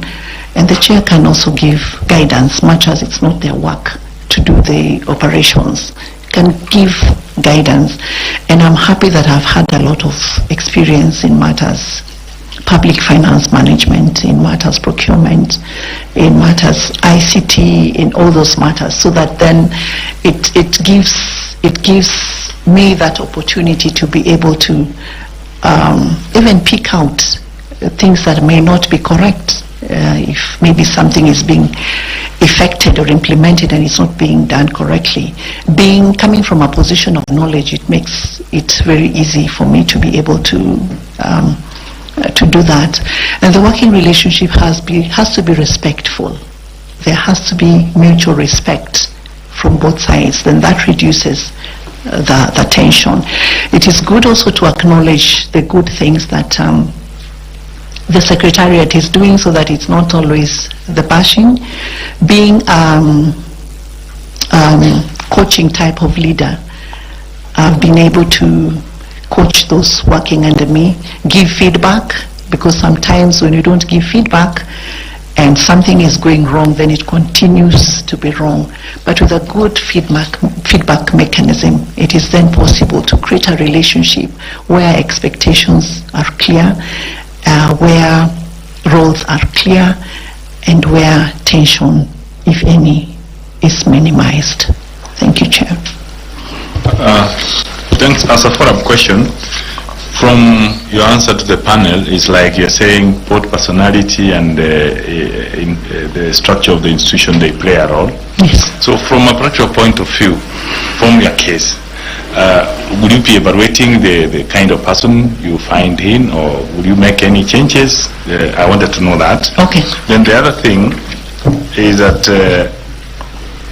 And the chair can also give guidance, much as it's not their work to do the operations, can give guidance. And I'm happy that I've had a lot of experience in matters public finance management, in matters procurement, in matters ICT, in all those matters, so that then it gives me that opportunity to be able to even pick out things that may not be correct. If maybe something is being effected or implemented and it's not being done correctly. Coming from a position of knowledge, it makes it very easy for me to be able to do that. And the working relationship has to be respectful. There has to be mutual respect from both sides. Then that reduces the tension. It is good also to acknowledge the good things that the Secretariat is doing, so that it's not always the bashing. Being coaching type of leader, I've been able to coach those working under me, give feedback, because sometimes when you don't give feedback and something is going wrong, then it continues to be wrong. But with a good feedback mechanism, it is then possible to create a relationship where expectations are clear, where roles are clear, and where tension, if any, is minimized. Thank you, Chair. Thanks. As a follow-up question, from your answer to the panel, is like you're saying both personality and the structure of the institution, they play a role. Yes. So from a practical point of view, from your case, would you be evaluating the kind of person you find in, or would you make any changes? I wanted to know that. Okay. Then the other thing is that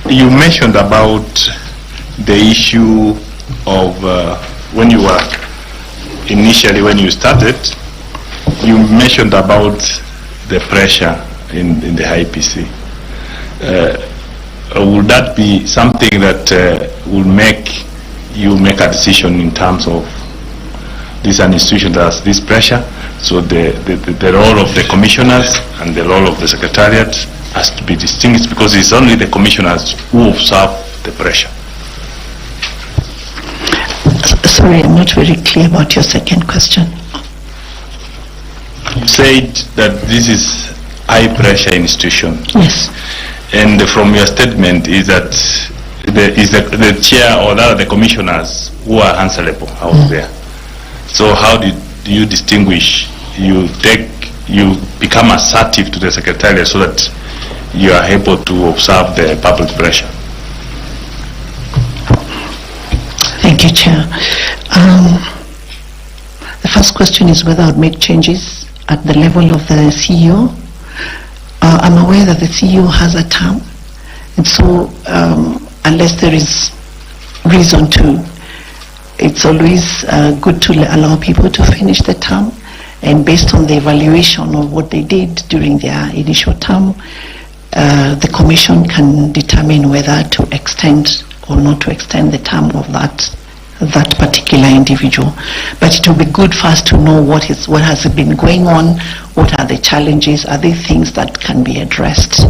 you mentioned about the issue of when you were initially, when you started, you mentioned about the pressure in the I.E.B.C. Would that be something that will make you make a decision in terms of this an institution that has this pressure? So the role of the commissioners and the role of the Secretariat has to be distinguished, because it's only the commissioners who observe the pressure. Sorry, I'm not very clear about your second question. You said that this is high pressure institution. Yes. And from your statement is that the chair or the commissioners who are answerable out there. So how do you distinguish? You become assertive to the Secretariat so that you are able to observe the public pressure. Thank you, Chair. The first question is whether I would make changes at the level of the CEO. I'm aware that the CEO has a term, and so unless there is reason to, it's always good to allow people to finish the term, and based on the evaluation of what they did during their initial term, the Commission can determine whether to extend or not to extend the term of that particular individual. But it will be good for us to know what has been going on, what are the challenges, are there things that can be addressed,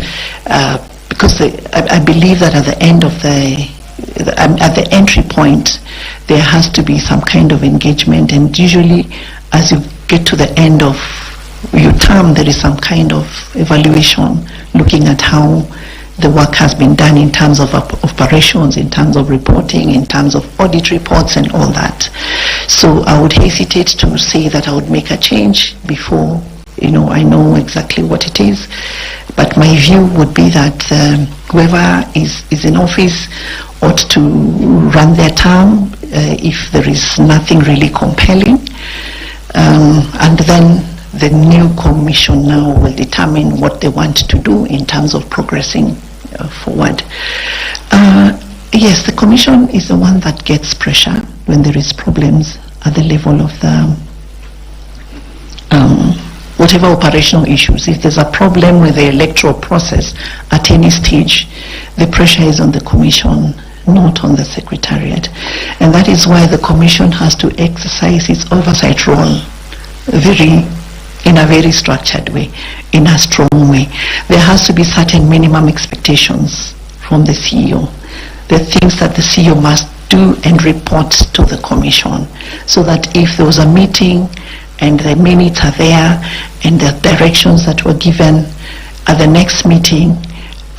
because I believe that at the end of at the entry point, there has to be some kind of engagement, and usually as you get to the end of your term, there is some kind of evaluation looking at how the work has been done in terms of operations, in terms of reporting, in terms of audit reports and all that. So I would hesitate to say that I would make a change before I know exactly what it is. But my view would be that whoever is in office ought to run their term if there is nothing really compelling. And then the new commission now will determine what they want to do in terms of progressing forward. Yes, the Commission is the one that gets pressure when there is problems at the level of the whatever operational issues. If there's a problem with the electoral process at any stage, the pressure is on the Commission, not on the Secretariat. And that is why the Commission has to exercise its oversight role in a very structured way, in a strong way. There has to be certain minimum expectations from the CEO, the things that the CEO must do and report to the Commission, so that if there was a meeting and the minutes are there and the directions that were given at the next meeting,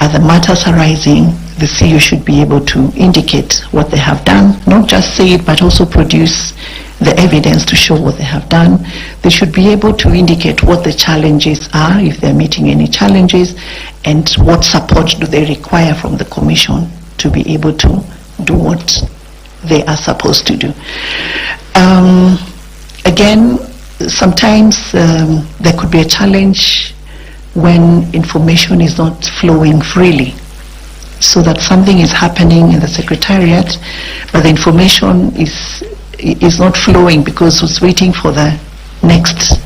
are the matters arising, the CEO should be able to indicate what they have done, not just say it, but also produce the evidence to show what they have done. They should be able to indicate what the challenges are, if they're meeting any challenges, and what support do they require from the Commission to be able to do what they are supposed to do. Again, sometimes there could be a challenge when information is not flowing freely, so that something is happening in the Secretariat, but the information is not flowing because it's waiting for the next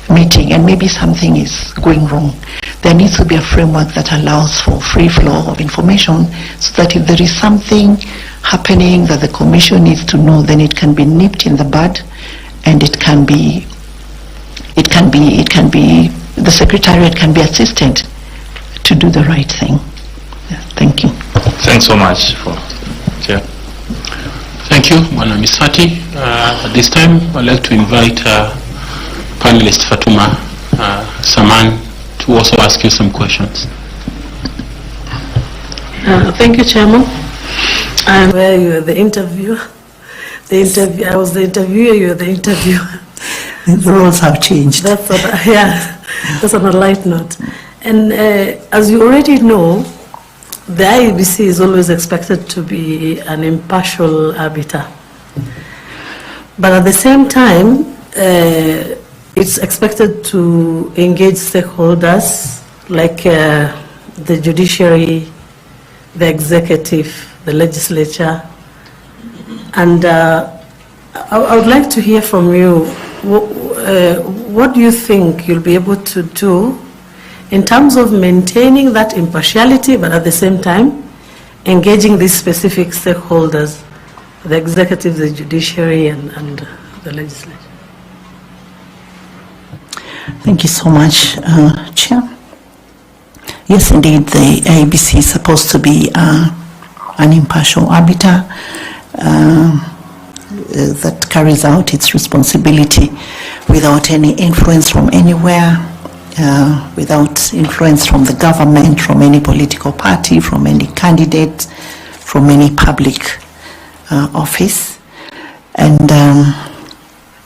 meeting, and maybe something is going wrong. There needs to be a framework that allows for free flow of information, so that if there is something happening that the Commission needs to know, then it can be nipped in the bud, and the Secretariat can be assisted to do the right thing. Yeah, thank you. Thanks so much for Chair. Thank you, Madam Misati. At this time, I'd like to invite panelist Fatuma Saman to also ask you some questions. Thank you, Chairman. And where you are the interviewer. I was the interviewer, you are the interviewer. The roles have changed. That's on a light note. And as you already know, the IEBC is always expected to be an impartial arbiter. But at the same time, it's expected to engage stakeholders like the judiciary, the executive, the legislature. And I would like to hear from you, what do you think you'll be able to do in terms of maintaining that impartiality, but at the same time, engaging these specific stakeholders, the executive, the judiciary, and the legislature? Thank you so much, Chair. Yes, indeed, the I.E.B.C is supposed to be an impartial arbiter that carries out its responsibility without any influence from anywhere, without influence from the government, from any political party, from any candidate, from any public office. And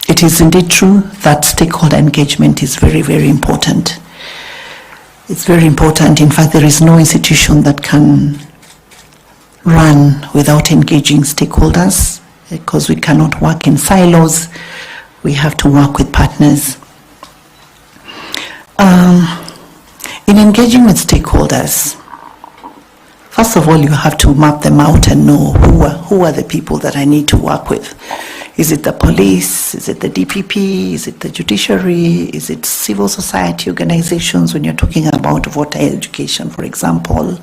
it is indeed true that stakeholder engagement is very, very important. It's very important. In fact, there is no institution that can run without engaging stakeholders, because we cannot work in silos. We have to work with partners. In engaging with stakeholders, first of all, you have to map them out and know who are the people that I need to work with. Is it the police? Is it the DPP? Is it the judiciary? Is it civil society organizations when you're talking about voter education, for example?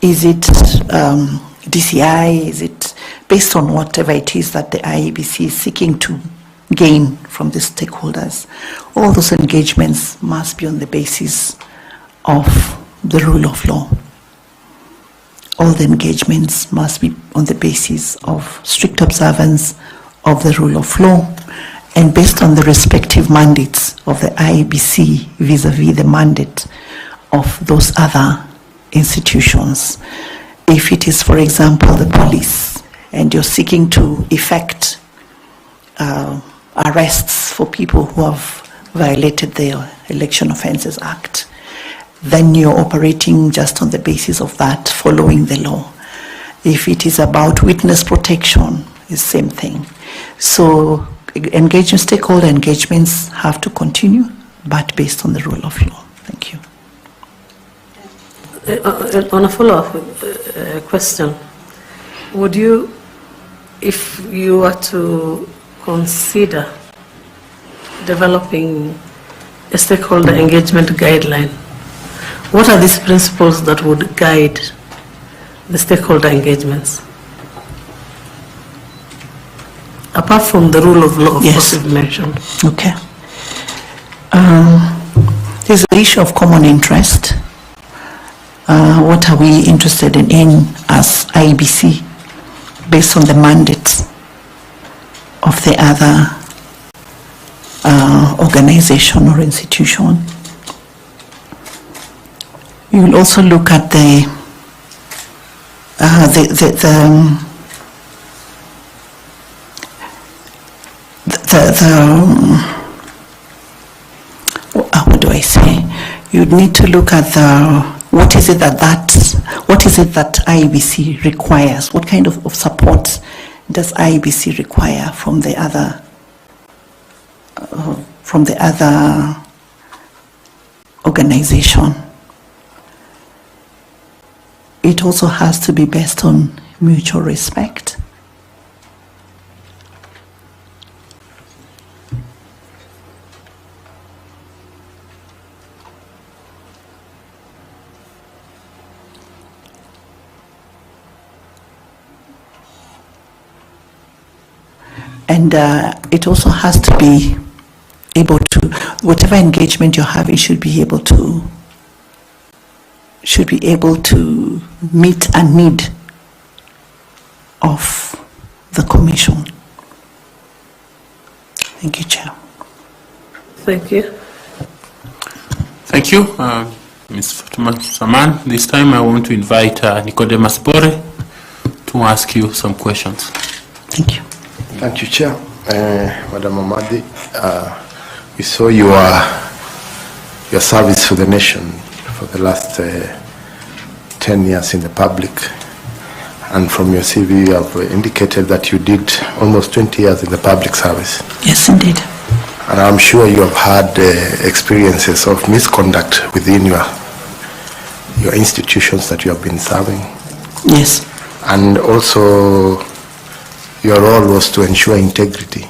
Is it DCI? Is it based on whatever it is that the I.E.B.C is seeking to gain from the stakeholders? All those engagements must be on the basis of the rule of law. All the engagements must be on the basis of strict observance of the rule of law, and based on the respective mandates of the I.E.B.C vis-a-vis the mandate of those other institutions. If it is, for example, the police, and you're seeking to effect arrests for people who have violated the Election Offences Act, then you're operating just on the basis of that, following the law. If it is about witness protection, it's the same thing. So engaging stakeholder engagements have to continue, but based on the rule of law. Thank you. On a follow-up question, would you, if you were to consider developing a stakeholder engagement guideline, what are these principles that would guide the stakeholder engagements? Apart from the rule of law, of course, you've mentioned. Okay. There's the issue of common interest. What are we interested in as I.E.B.C. based on the mandates of the other organization or institution? You will also look at what do I say? You'd need to look at what is it that I.E.B.C. requires? What kind of support does I.E.B.C. require from the other organization? It also has to be based on mutual respect. And it also has to be able to, whatever engagement you have, it should be able to meet a need of the Commission. Thank you, Chair. Thank you. Thank you, Ms. Fatuma Saman. This time I want to invite Nicodemus Bore to ask you some questions. Thank you. Thank you, Chair. Madam Amadi, we saw your service for the nation for the last 10 years in the public, and from your CV you have indicated that you did almost 20 years in the public service. Yes, indeed. And I'm sure you have had experiences of misconduct within your institutions that you have been serving. Yes. And also your role was to ensure integrity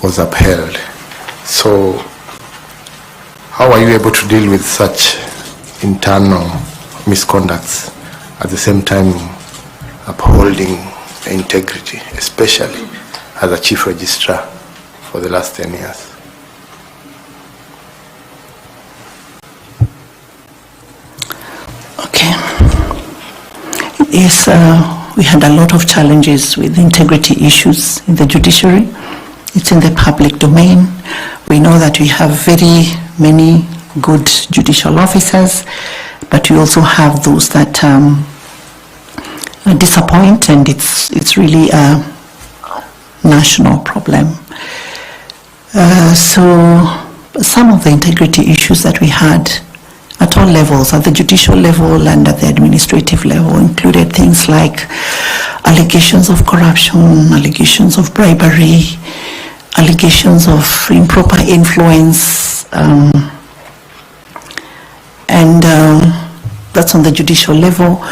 was upheld. So how are you able to deal with such internal misconducts at the same time upholding integrity, especially as a chief registrar for the last 10 years? Okay. Yes, we had a lot of challenges with integrity issues in the judiciary. It's in the public domain. We know that we have very many good judicial officers, but we also have those that disappoint, and it's really a national problem. So some of the integrity issues that we had at all levels, at the judicial level and at the administrative level, included things like allegations of corruption, allegations of bribery, allegations of improper influence, and that's on the judicial level.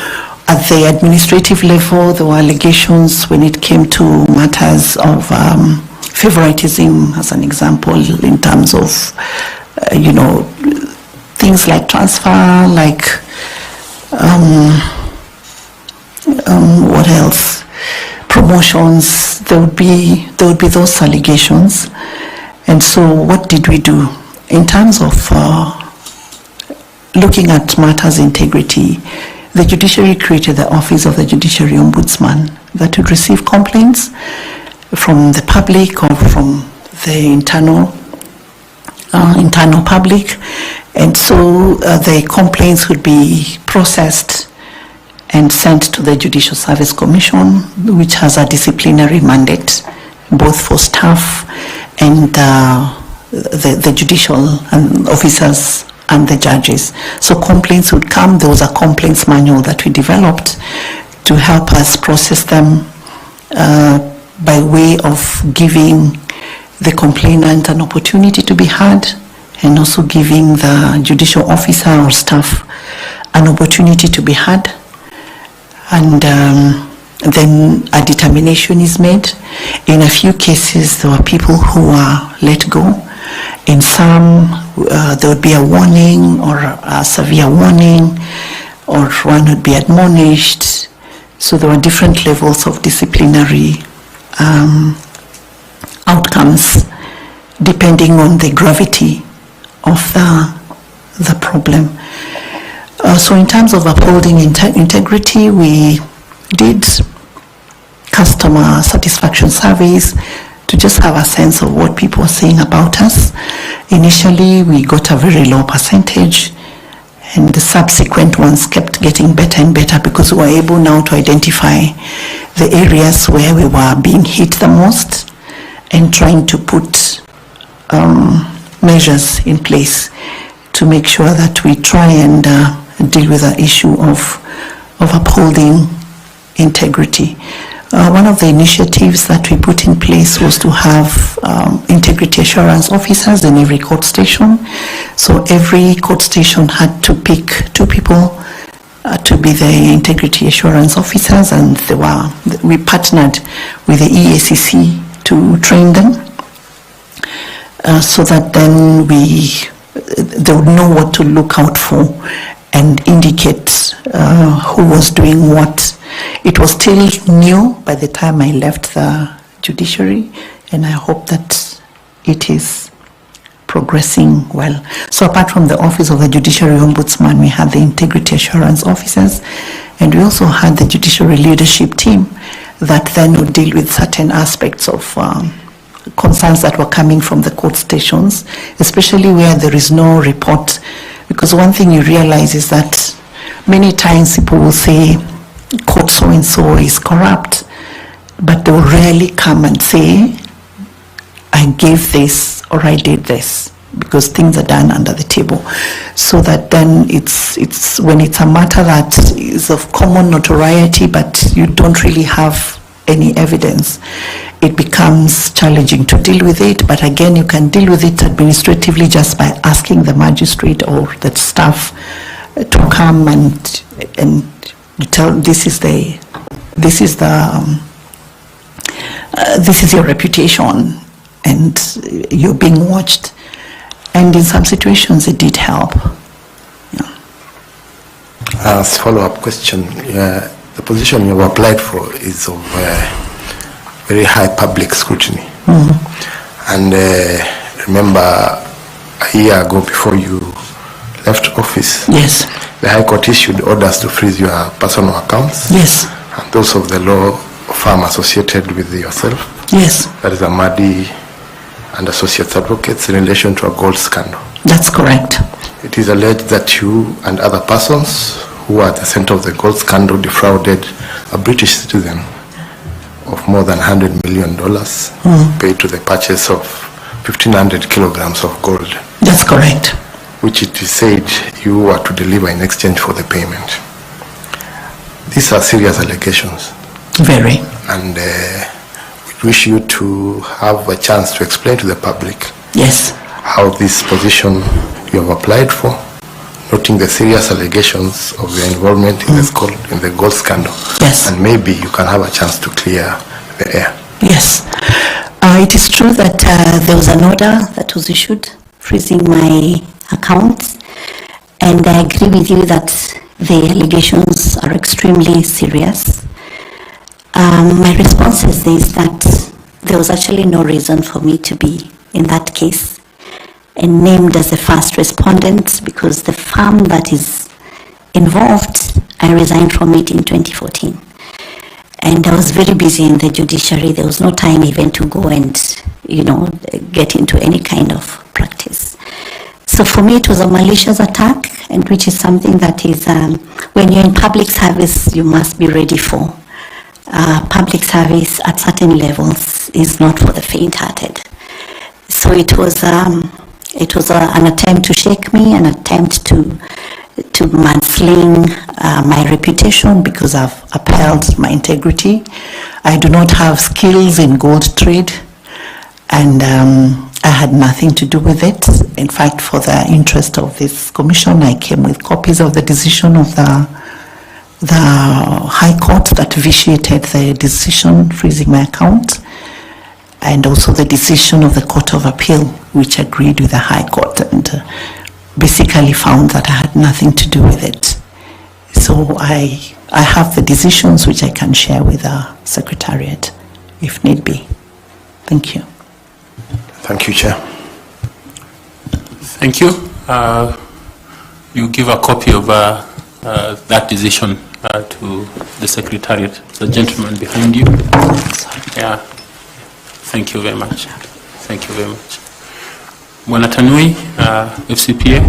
At the administrative level, there were allegations when it came to matters of favoritism, as an example, in terms of, things like transfer, like, what else? Promotions. There would be those allegations. And so what did we do? In terms of looking at matters integrity, the judiciary created the Office of the Judiciary Ombudsman that would receive complaints from the public or from the internal public, and so the complaints would be processed and sent to the Judicial Service Commission, which has a disciplinary mandate both for staff and the judicial officers and the judges. So complaints would come. There was a complaints manual that we developed to help us process them by way of giving the complainant an opportunity to be heard, and also giving the judicial officer or staff an opportunity to be heard. and then a determination is made. In a few cases, there were people who were let go. In some, there would be a warning or a severe warning, or one would be admonished. So there were different levels of disciplinary outcomes depending on the gravity of the problem. So in terms of upholding integrity, we did customer satisfaction surveys to just have a sense of what people are saying about us. Initially, we got a very low percentage, and the subsequent ones kept getting better and better because we were able now to identify the areas where we were being hit the most and trying to put measures in place to make sure that we try and deal with the issue of upholding integrity. One of the initiatives that we put in place was to have integrity assurance officers in every court station. So every court station had to pick 2 people to be the integrity assurance officers, and we partnered with the I.E.B.C to train them so that then they would know what to look out for and indicate who was doing what. It was still new by the time I left the judiciary, and I hope that it is progressing well. So apart from the Office of the Judiciary Ombudsman, we had the Integrity Assurance Officers, and we also had the Judiciary Leadership Team that then would deal with certain aspects of concerns that were coming from the court stations, especially where there is no report. Because one thing you realize is that many times people will say, court so-and-so is corrupt, but they will rarely come and say, I gave this or I did this, because things are done under the table. So that then it's when it's a matter that is of common notoriety, but you don't really have any evidence, it becomes challenging to deal with it. But again, you can deal with it administratively just by asking the magistrate or the staff to come and tell this is your reputation and you're being watched. And in some situations, it did help. Yeah. As follow-up question, the position you have applied for is of very high public scrutiny. Mm-hmm. And remember, a year ago, before you left office, yes, the High Court issued orders to freeze your personal accounts. Yes. And those of the law firm associated with yourself. Yes. That is Amadi and Associates Advocates in relation to a gold scandal. That's correct. It is alleged that you and other persons who are at the center of the gold scandal defrauded a British citizen of more than $100 million paid to the purchase of 1,500 kilograms of gold. That's correct. Which it is said you were to deliver in exchange for the payment. These are serious allegations. Very. And we wish you to have a chance to explain to the public yes, how this position you have applied for, noting the serious allegations of your involvement in the gold scandal. Yes. And maybe you can have a chance to clear the air. Yes. It is true that there was an order that was issued freezing my accounts, and I agree with you that the allegations are extremely serious. My response is that there was actually no reason for me to be in that case and named as the first respondent, because the firm that is involved, I resigned from it in 2014. And I was very busy in the judiciary. There was no time even to go and, get into any kind of practice. So for me, it was a malicious attack, and which is something that is, when you're in public service, you must be ready for. Public service at certain levels is not for the faint-hearted. So it was an attempt to shake me, an attempt to mudsling my reputation, because I've upheld my integrity. I do not have skills in gold trade, and I had nothing to do with it. In fact, for the interest of this commission, I came with copies of the decision of the the High Court that vitiated the decision freezing my account, and also the decision of the Court of Appeal, which agreed with the High Court and basically found that I had nothing to do with it. So I have the decisions which I can share with the Secretariat if need be. Thank you. Thank you, Chair. Thank you. You give a copy of that decision to the Secretariat. The gentleman behind you. Yeah. Thank you very much. Thank you very much. Bwana Tanui, FCPA.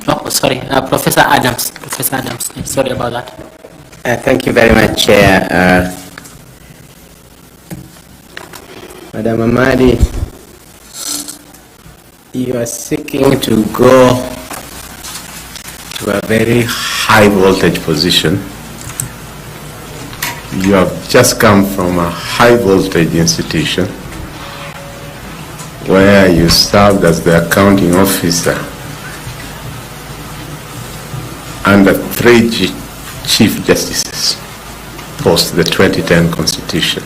Oh, sorry, Professor Adams. Professor Adams, sorry about that. Thank you very much, Chair. Madam Amadi, you are seeking to go to a very high voltage position. You have just come from a high voltage institution where you served as the accounting officer under 3 Chief Justices post the 2010 Constitution.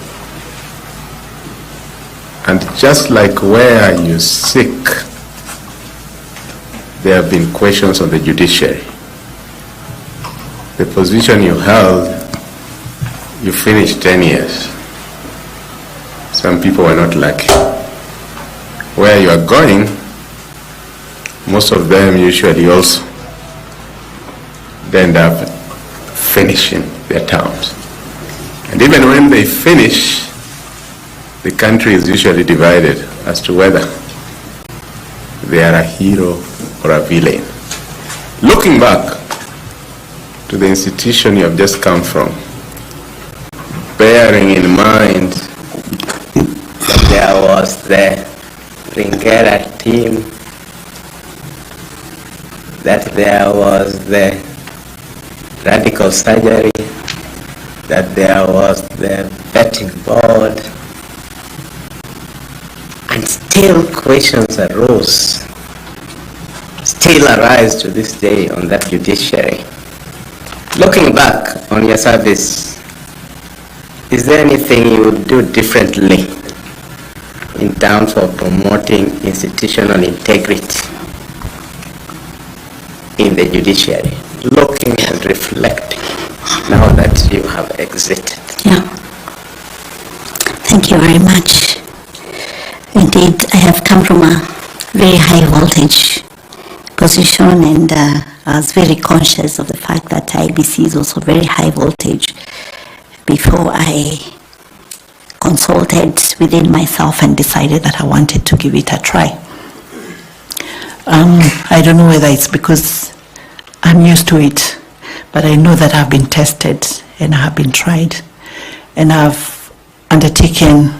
And just like where you seek, there have been questions on the judiciary. The position you held, you finished 10 years. Some people were not lucky. Where you are going, most of them usually also end up finishing their terms. And even when they finish, the country is usually divided as to whether they are a hero or a villain. Looking back to the institution you have just come from, bearing in mind that there was the Ringera team, that there was the radical surgery, that there was the betting board, and still questions arose, still arise to this day on that judiciary. Looking back on your service, is there anything you would do differently in terms of promoting institutional integrity in the judiciary, looking and reflecting now that you have exited? Yeah. Thank you very much. Indeed, I have come from a very high voltage position, and I was very conscious of the fact that I.E.B.C is also very high voltage before I consulted within myself and decided that I wanted to give it a try. I don't know whether it's because I'm used to it, but I know that I've been tested and I have been tried, and I've undertaken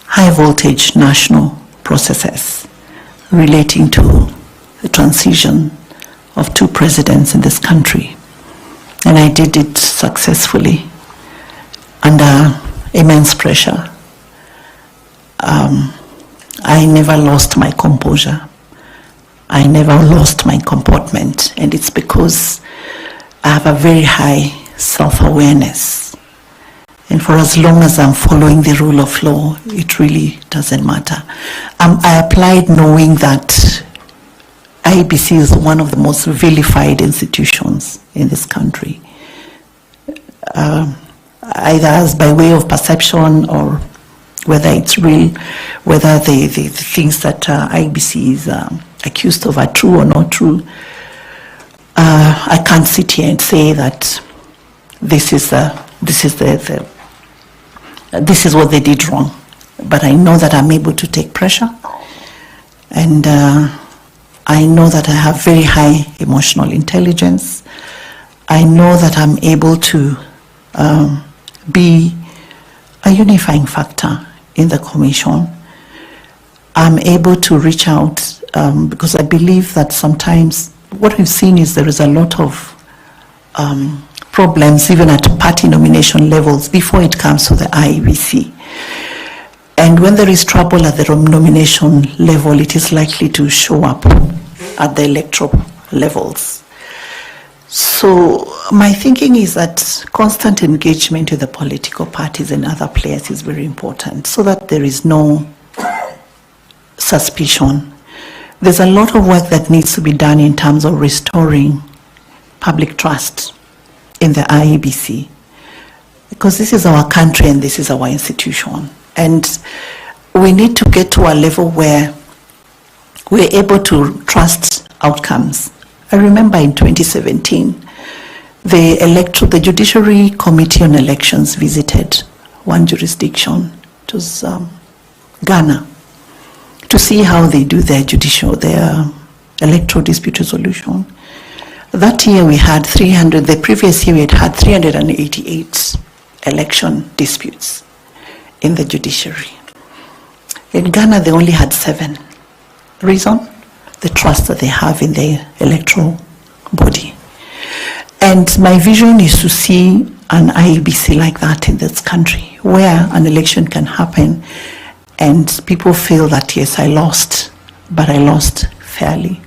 high voltage national processes relating to the transition of 2 presidents in this country. And I did it successfully under immense pressure. I never lost my composure. I never lost my comportment, and it's because I have a very high self-awareness. And for as long as I'm following the rule of law, it really doesn't matter. I applied knowing that I.E.B.C is one of the most vilified institutions in this country, either as by way of perception or whether it's real, whether the things that I.E.B.C is accused of are true or not true. I can't sit here and say that this is what they did wrong, but I know that I'm able to take pressure, and I know that I have very high emotional intelligence. I know that I'm able to be a unifying factor in the Commission. I'm able to reach out because I believe that sometimes what we've seen is there is a lot of problems even at party nomination levels before it comes to the I.E.B.C. And when there is trouble at the nomination level, it is likely to show up at the electoral levels. So my thinking is that constant engagement with the political parties and other players is very important so that there is no suspicion. There's a lot of work that needs to be done in terms of restoring public trust in the IEBC, because this is our country and this is our institution. And we need to get to a level where we're able to trust outcomes. I remember in 2017, the Judiciary Committee on Elections visited one jurisdiction, it was Ghana, to see how they do their electoral dispute resolution. That year we had the previous year we had 388 election disputes in the judiciary. In Ghana they only had 7. Reason? The trust that they have in the electoral body. And my vision is to see an IEBC like that in this country, where an election can happen and people feel that, yes, I lost, but I lost fairly.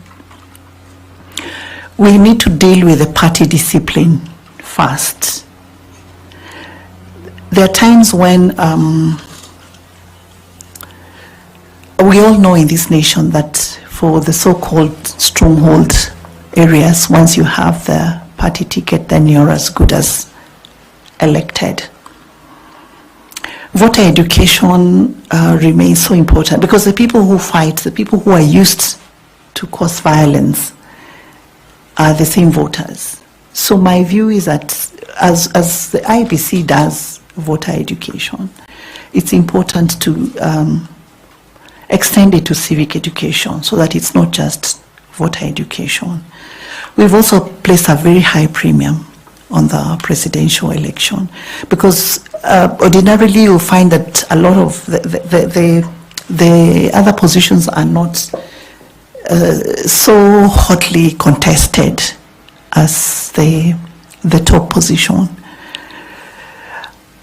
We need to deal with the party discipline first. There are times when we all know in this nation that for the so-called stronghold areas, once you have the party ticket, then you're as good as elected. Voter education remains so important because the people who fight, the people who are used to cause violence are the same voters. So my view is that as the IEBC does voter education, it's important to extend it to civic education so that it's not just voter education. We've also placed a very high premium on the presidential election because ordinarily you'll find that a lot of the other positions are not so hotly contested as the top position.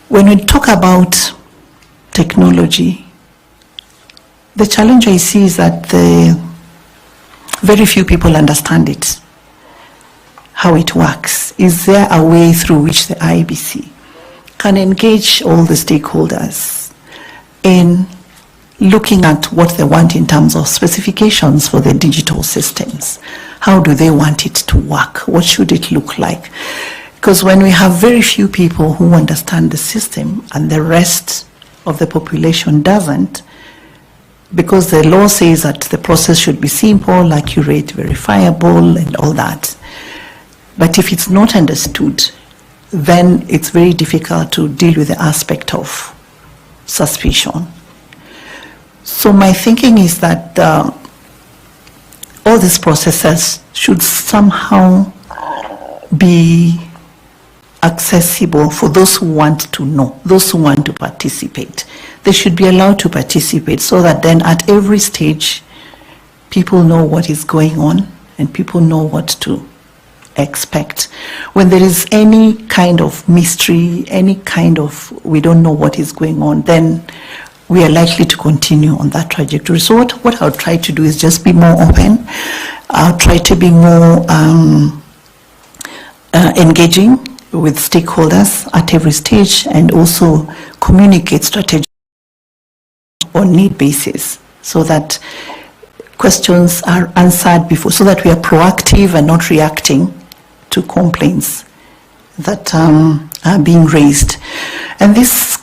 When we talk about technology, the challenge I see is that very few people understand it, how it works. Is there a way through which the IEBC can engage all the stakeholders in looking at what they want in terms of specifications for the digital systems? How do they want it to work? What should it look like? Because when we have very few people who understand the system and the rest of the population doesn't, because the law says that the process should be simple, accurate, verifiable, and all that. But if it's not understood, then it's very difficult to deal with the aspect of suspicion. So my thinking is that all these processes should somehow be accessible for those who want to know, those who want to participate. They should be allowed to participate so that then at every stage people know what is going on and people know what to expect. When there is any kind of mystery, any kind of we don't know what is going on, then we are likely to continue on that trajectory. So what I'll try to do is just be more open. I'll try to be more engaging with stakeholders at every stage and also communicate strategy on need basis so that questions are answered before, so that we are proactive and not reacting to complaints that are being raised. And this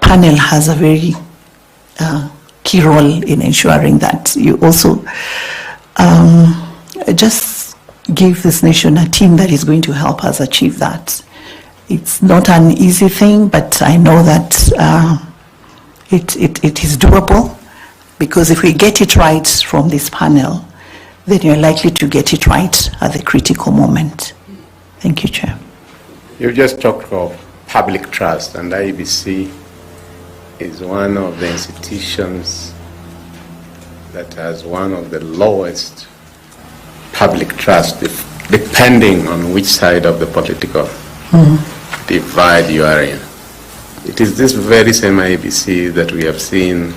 panel has a very key role in ensuring that you also just give this nation a team that is going to help us achieve that. It's not an easy thing, but I know that it is doable, because if we get it right from this panel, then you're likely to get it right at the critical moment. Thank you, Chair. You just talked of public trust, and IEBC is one of the institutions that has one of the lowest public trust, depending on which side of the political divide you are in. It is this very same IEBC that we have seen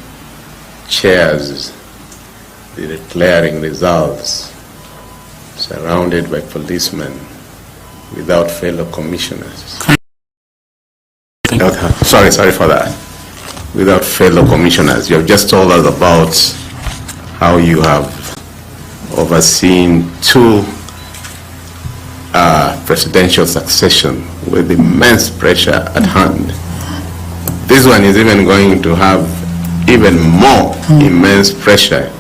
chairs declaring results surrounded by policemen without fellow commissioners. Sorry for that. Without fellow commissioners. You have just told us about how you have overseen 2 presidential succession with immense pressure at hand. This one is even going to have even more immense pressure.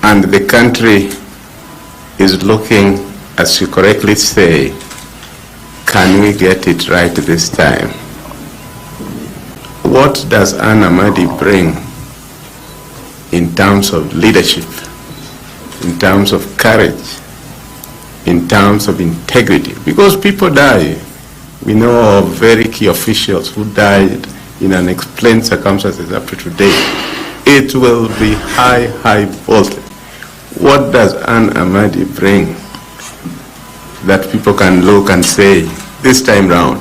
And the country is looking, as you correctly say, can we get it right this time? What does Anne-Amadi bring in terms of leadership, in terms of courage, in terms of integrity? Because people die. We know of very key officials who died in unexplained circumstances up to today. It will be high voltage. What does Anne-Amadi bring that people can look and say, this time round,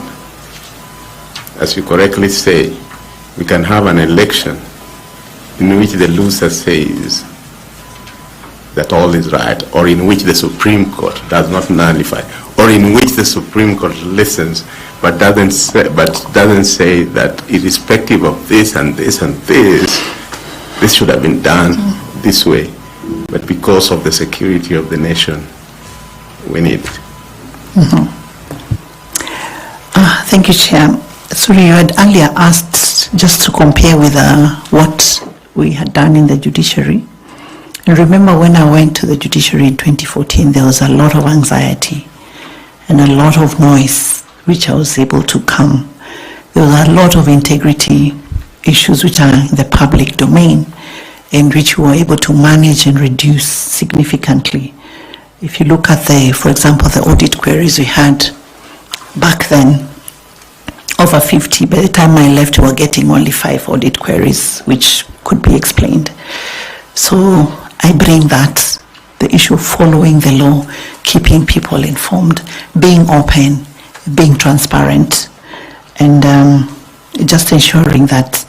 as you correctly say, we can have an election in which the loser says that all is right, or in which the Supreme Court does not nullify, or in which the Supreme Court listens but doesn't say that irrespective of this and this and this should have been done this way, but because of the security of the nation, we need it. Thank you, Chair. Sorry, you had earlier asked just to compare with what we had done in the judiciary. And remember, when I went to the judiciary in 2014, there was a lot of anxiety and a lot of noise, which I was able to calm. There was a lot of integrity issues which are in the public domain, and which we were able to manage and reduce significantly. If you look at for example, the audit queries we had back then, over 50. By the time I left, we were getting only 5 audit queries, which could be explained. So I bring that, the issue of following the law, keeping people informed, being open, being transparent, and just ensuring that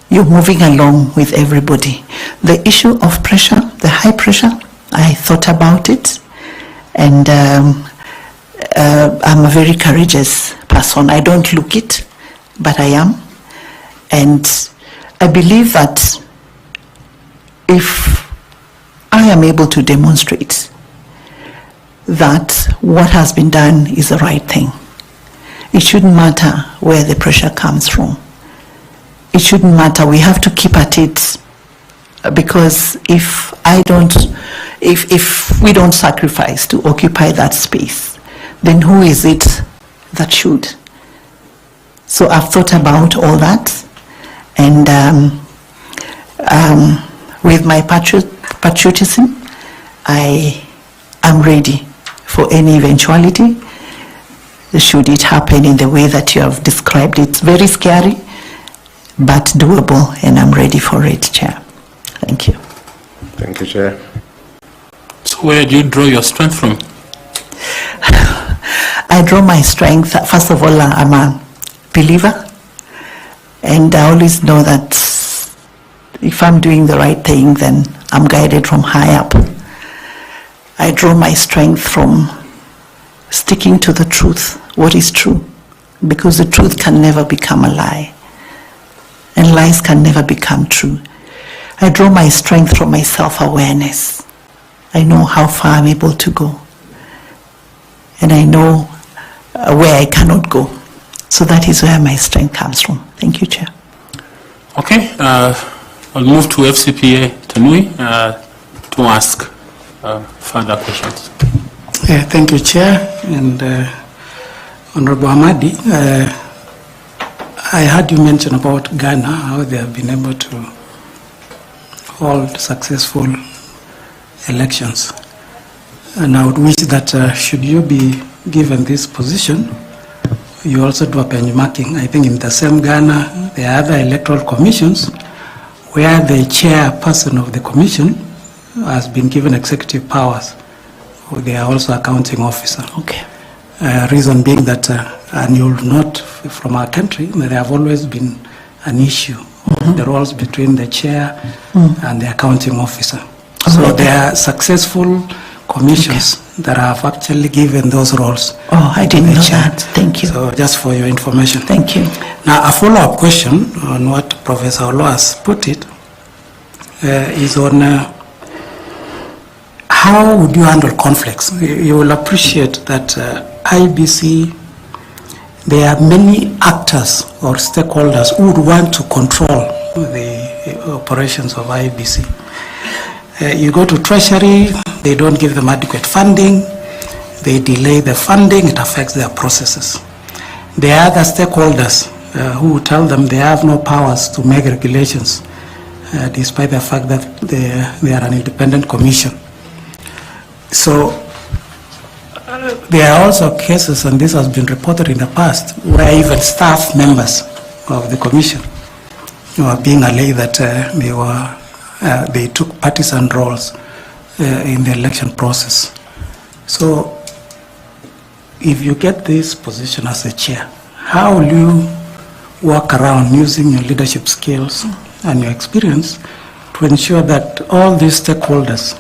you're moving along with everybody. The issue of pressure, the high pressure, I thought about it, and I'm a very courageous person. I don't look it, but I am. And I believe that if I am able to demonstrate that what has been done is the right thing, it shouldn't matter where the pressure comes from. It shouldn't matter. We have to keep at it, because if we don't sacrifice to occupy that space, then who is it that should? So I've thought about all that, and with my patriotism, I am ready for any eventuality. Should it happen in the way that you have described it, it's very scary, but doable, and I'm ready for it, Chair. Thank you. Thank you, Chair. So where do you draw your strength from? I draw my strength, first of all, I'm a believer, and I always know that if I'm doing the right thing, then I'm guided from high up. I draw my strength from sticking to the truth, what is true, because the truth can never become a lie, and lies can never become true. I draw my strength from my self-awareness. I know how far I'm able to go, and I know where I cannot go. So that is where my strength comes from. Thank you, Chair. Okay, I'll move to FCPA Tanui to ask further questions. Thank you, Chair, and Honorable Amadi. I heard you mention about Ghana, how they have been able to hold successful elections. And I would wish that should you be given this position, you also do a benchmarking. I think in the same Ghana, there are other electoral commissions where the chairperson of the commission has been given executive powers. They are also accounting officer. Okay. Reason being that, and you'll note from our country, there have always been an issue, the roles between the chair and the accounting officer. So there are successful commissions that have actually given those roles. Oh, I didn't know that. Thank you. So just for your information. Thank you. Now, a follow-up question on what Professor Olo has put it is on how would you handle conflicts? You will appreciate that IEBC, there are many actors or stakeholders who would want to control the operations of IEBC. You go to Treasury, they don't give them adequate funding, they delay the funding, it affects their processes. There are other stakeholders who tell them they have no powers to make regulations, despite the fact that they are an independent commission. So there are also cases, and this has been reported in the past, where even staff members of the commission are being alleged that they took partisan roles in the election process. So if you get this position as a chair, how will you work around using your leadership skills and your experience to ensure that all these stakeholders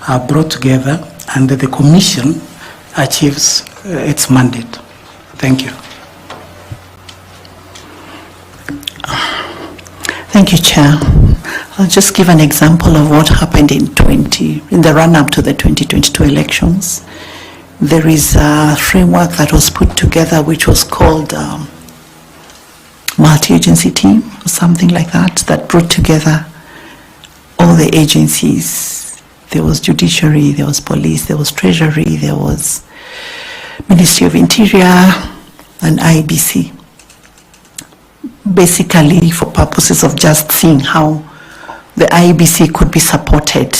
are brought together and that the commission achieves its mandate? Thank you. Thank you, Chair. I'll just give an example of what happened in the run-up to the 2022 elections. There is a framework that was put together which was called multi-agency team or something like that brought together all the agencies. There was Judiciary, there was Police, there was Treasury, there was Ministry of Interior and I.E.B.C. Basically for purposes of just seeing how the I.E.B.C could be supported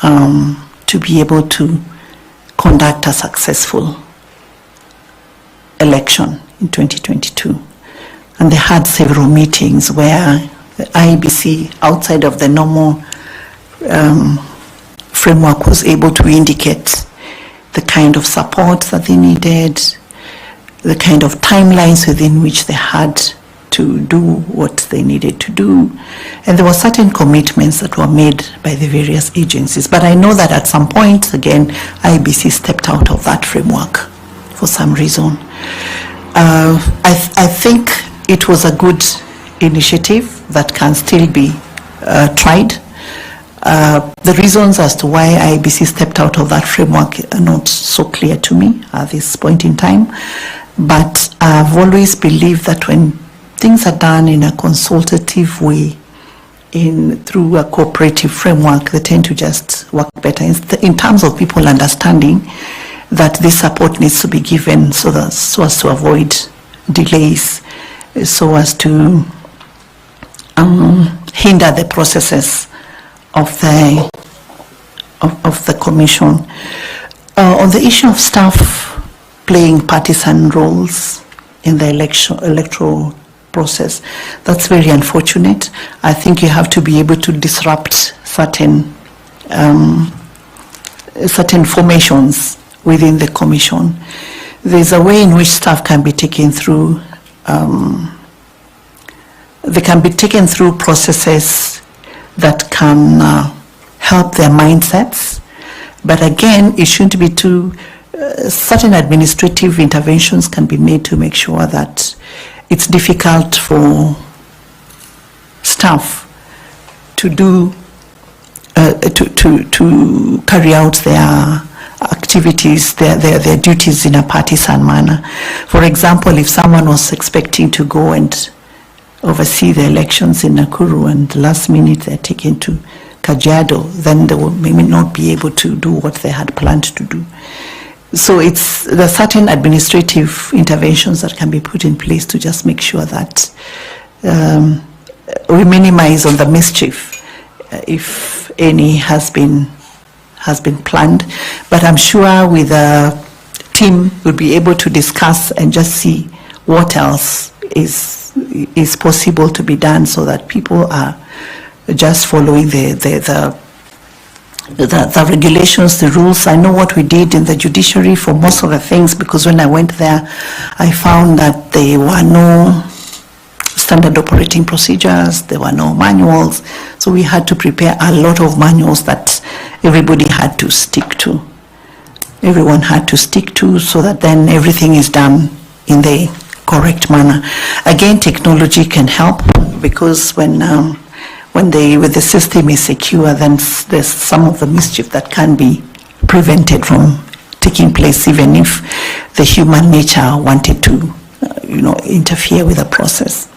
to be able to conduct a successful election in 2022. And they had several meetings where the I.E.B.C, outside of the normal framework, was able to indicate the kind of support that they needed, the kind of timelines within which they had to do what they needed to do. And there were certain commitments that were made by the various agencies. But I know that at some point, again, I.E.B.C stepped out of that framework for some reason. I think it was a good initiative that can still be tried. The reasons as to why I.E.B.C stepped out of that framework are not so clear to me at this point in time. But I've always believed that when things are done in a consultative way, through a cooperative framework, they tend to just work better in terms of people understanding that this support needs to be given so as to avoid delays, so as to hinder the processes of the commission. On the issue of staff playing partisan roles in the electoral process, that's very unfortunate. I think you have to be able to disrupt certain formations within the commission. There's a way in which staff can be taken through. They can be taken through processes that can help their mindsets, but again, it shouldn't be too. Certain administrative interventions can be made to make sure that it's difficult for staff to do to carry out their activities, their duties in a partisan manner. For example, if someone was expecting to go and oversee the elections in Nakuru and last minute they're taken to Kajiado, then they will maybe not be able to do what they had planned to do. So there are certain administrative interventions that can be put in place to just make sure that we minimize on the mischief, if any has been planned. But I'm sure with a team we'll be able to discuss and just see what else is possible to be done, so that people are just following the regulations, the rules. I know what we did in the judiciary for most of the things, because when I went there, I found that there were no standard operating procedures, there were no manuals, so we had to prepare a lot of manuals that everybody had to stick to. Everyone had to stick to, so that then everything is done in the correct manner. Again, technology can help, because when the system is secure, then there's some of the mischief that can be prevented from taking place, even if the human nature wanted to, interfere with the process.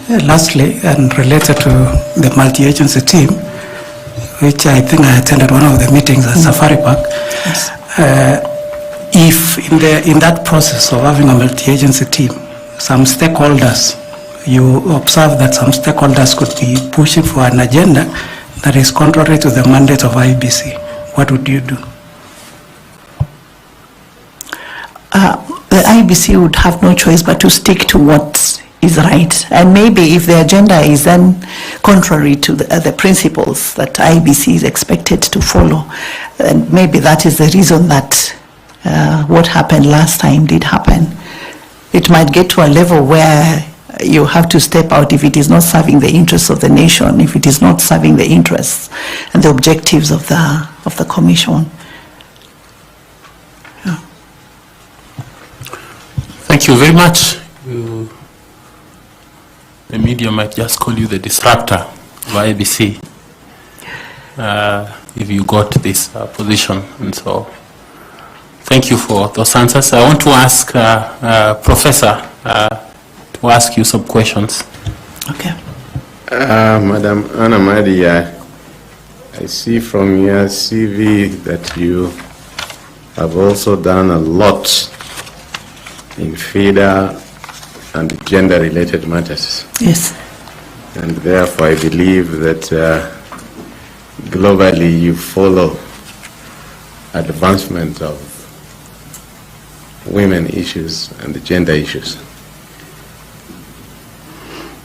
Lastly, and related to the multi-agency team, which I think I attended one of the meetings at Safari Park. Yes. If in that process of having a multi-agency team, some stakeholders, you observe that some stakeholders could be pushing for an agenda that is contrary to the mandate of I.E.B.C, what would you do? The I.E.B.C would have no choice but to stick to what is right. And maybe if the agenda is then contrary to the principles that I.E.B.C is expected to follow, then maybe that is the reason that what happened last time did happen. It might get to a level where you have to step out if it is not serving the interests of the nation, if it is not serving the interests and the objectives of the commission. Yeah. Thank you very much. The media might just call you the disruptor of I.E.B.C if you got this position, and so thank you for those answers. I want to ask Professor to ask you some questions. Okay. Madam Anna Madi, I see from your CV that you have also done a lot in FIDA and gender-related matters. Yes. And therefore I believe that globally you follow advancement of women issues and the gender issues.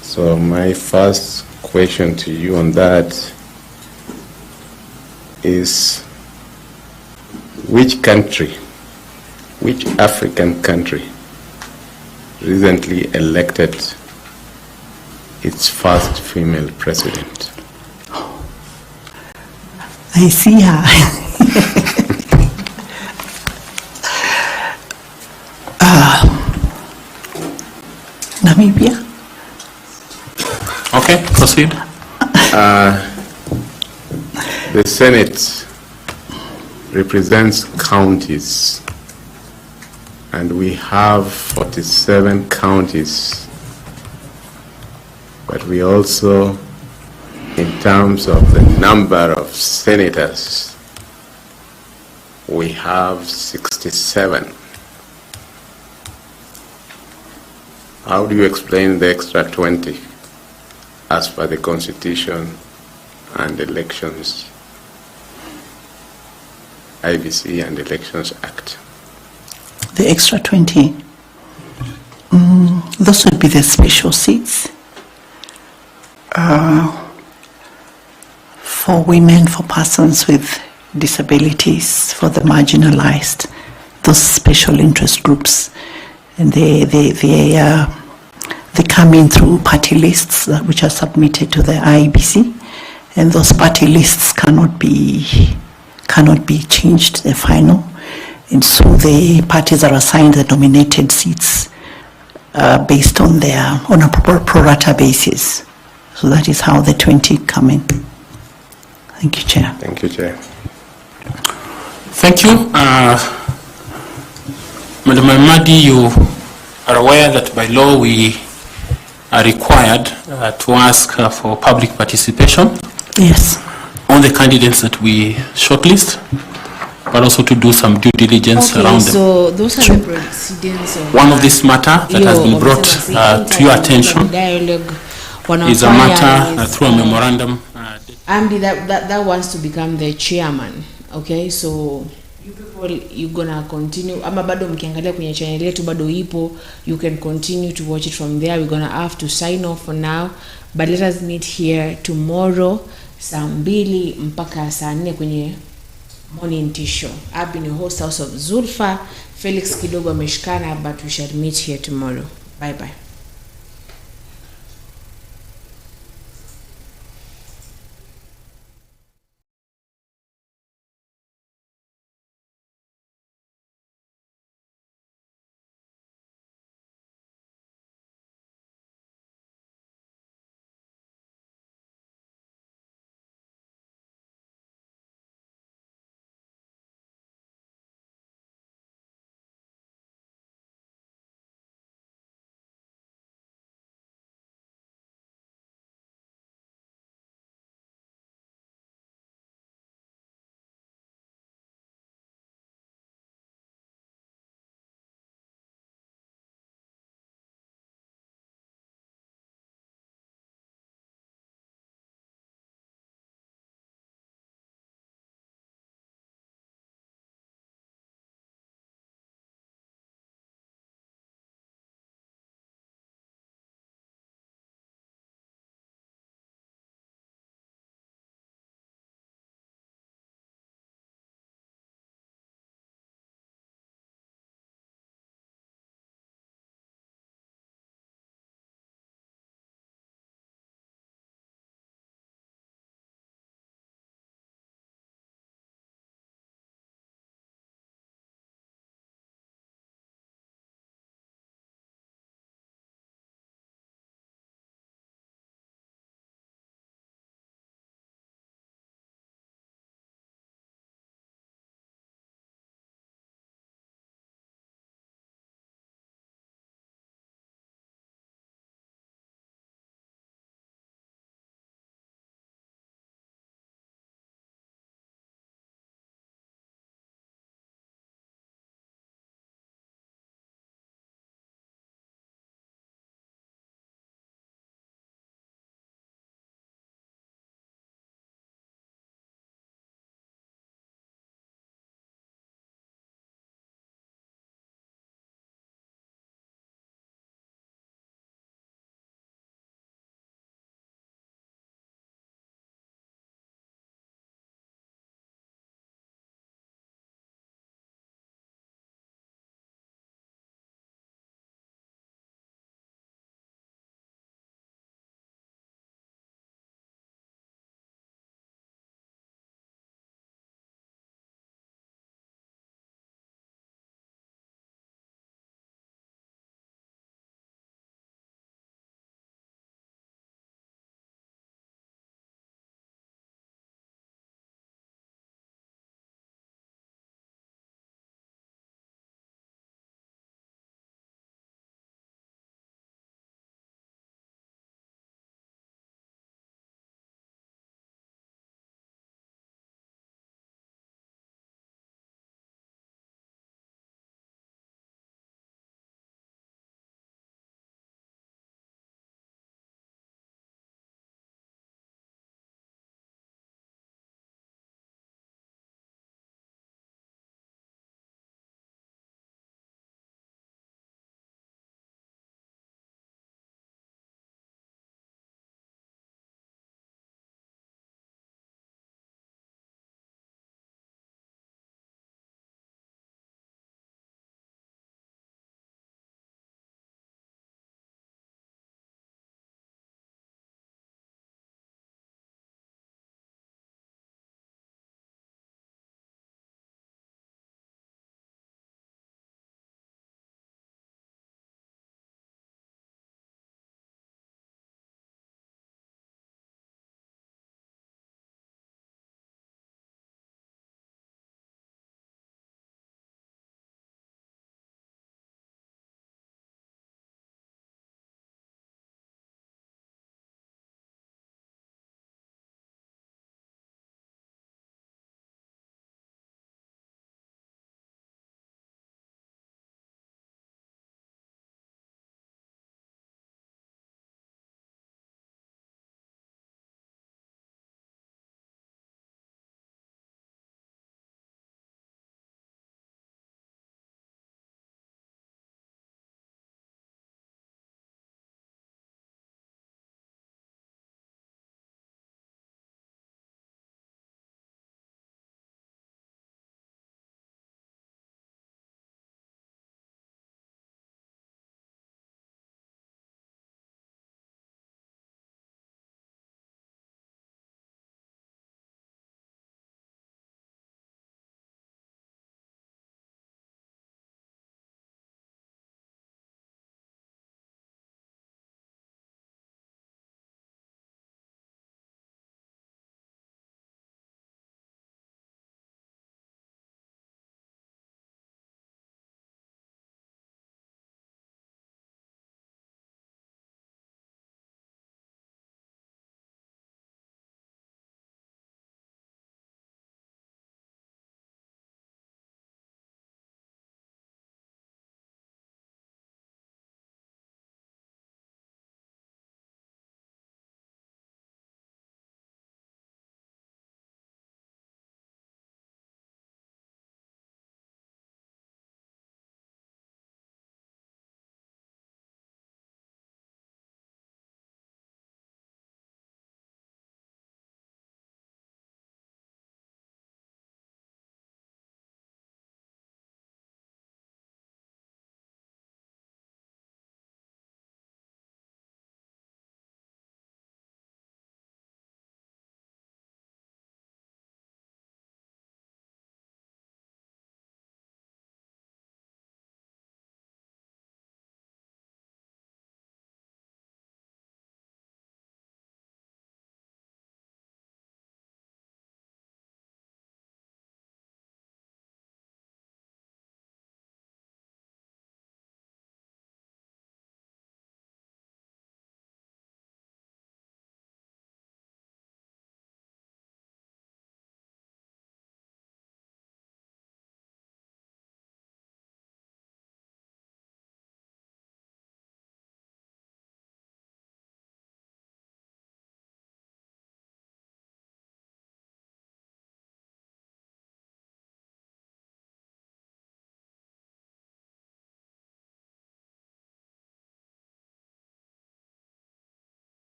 So my first question to you on that is, which African country recently elected its first female president? I see her. Namibia. Okay, proceed. The Senate represents counties, and we have 47 counties, but we also, in terms of the number of senators, we have 67. How do you explain the extra 20 as per the Constitution and Elections, I.E.B.C and Elections Act? The extra 20, those would be the special seats for women, for persons with disabilities, for the marginalized, those special interest groups. And they come in through party lists which are submitted to the I.E.B.C, and those party lists cannot be changed, they're final. And so the parties are assigned the nominated seats based on a pro rata basis. So that is how the 20 come in. Thank you, Chair. Thank you, Chair. Thank you. Madam Amadi, you are aware that by law we are required to ask for public participation. Yes. On the candidates that we shortlist, but also to do some due diligence around them. So those are the proceedings of one of this matter that has been brought to your attention is a matter through a memorandum. Andy, that wants to become the chairman. Okay, so you people, you're gonna continue. Ama bado mkiangalia kwenye channel yetu bado ipo. You can continue to watch it from there. We're gonna have to sign off for now, but let us meet here tomorrow saa 2 mpaka saa 4 kwenye Morning Tea Show. I've been your host, House of Zulfa. Felix kidogo ameshikana, but we shall meet here tomorrow. Bye bye.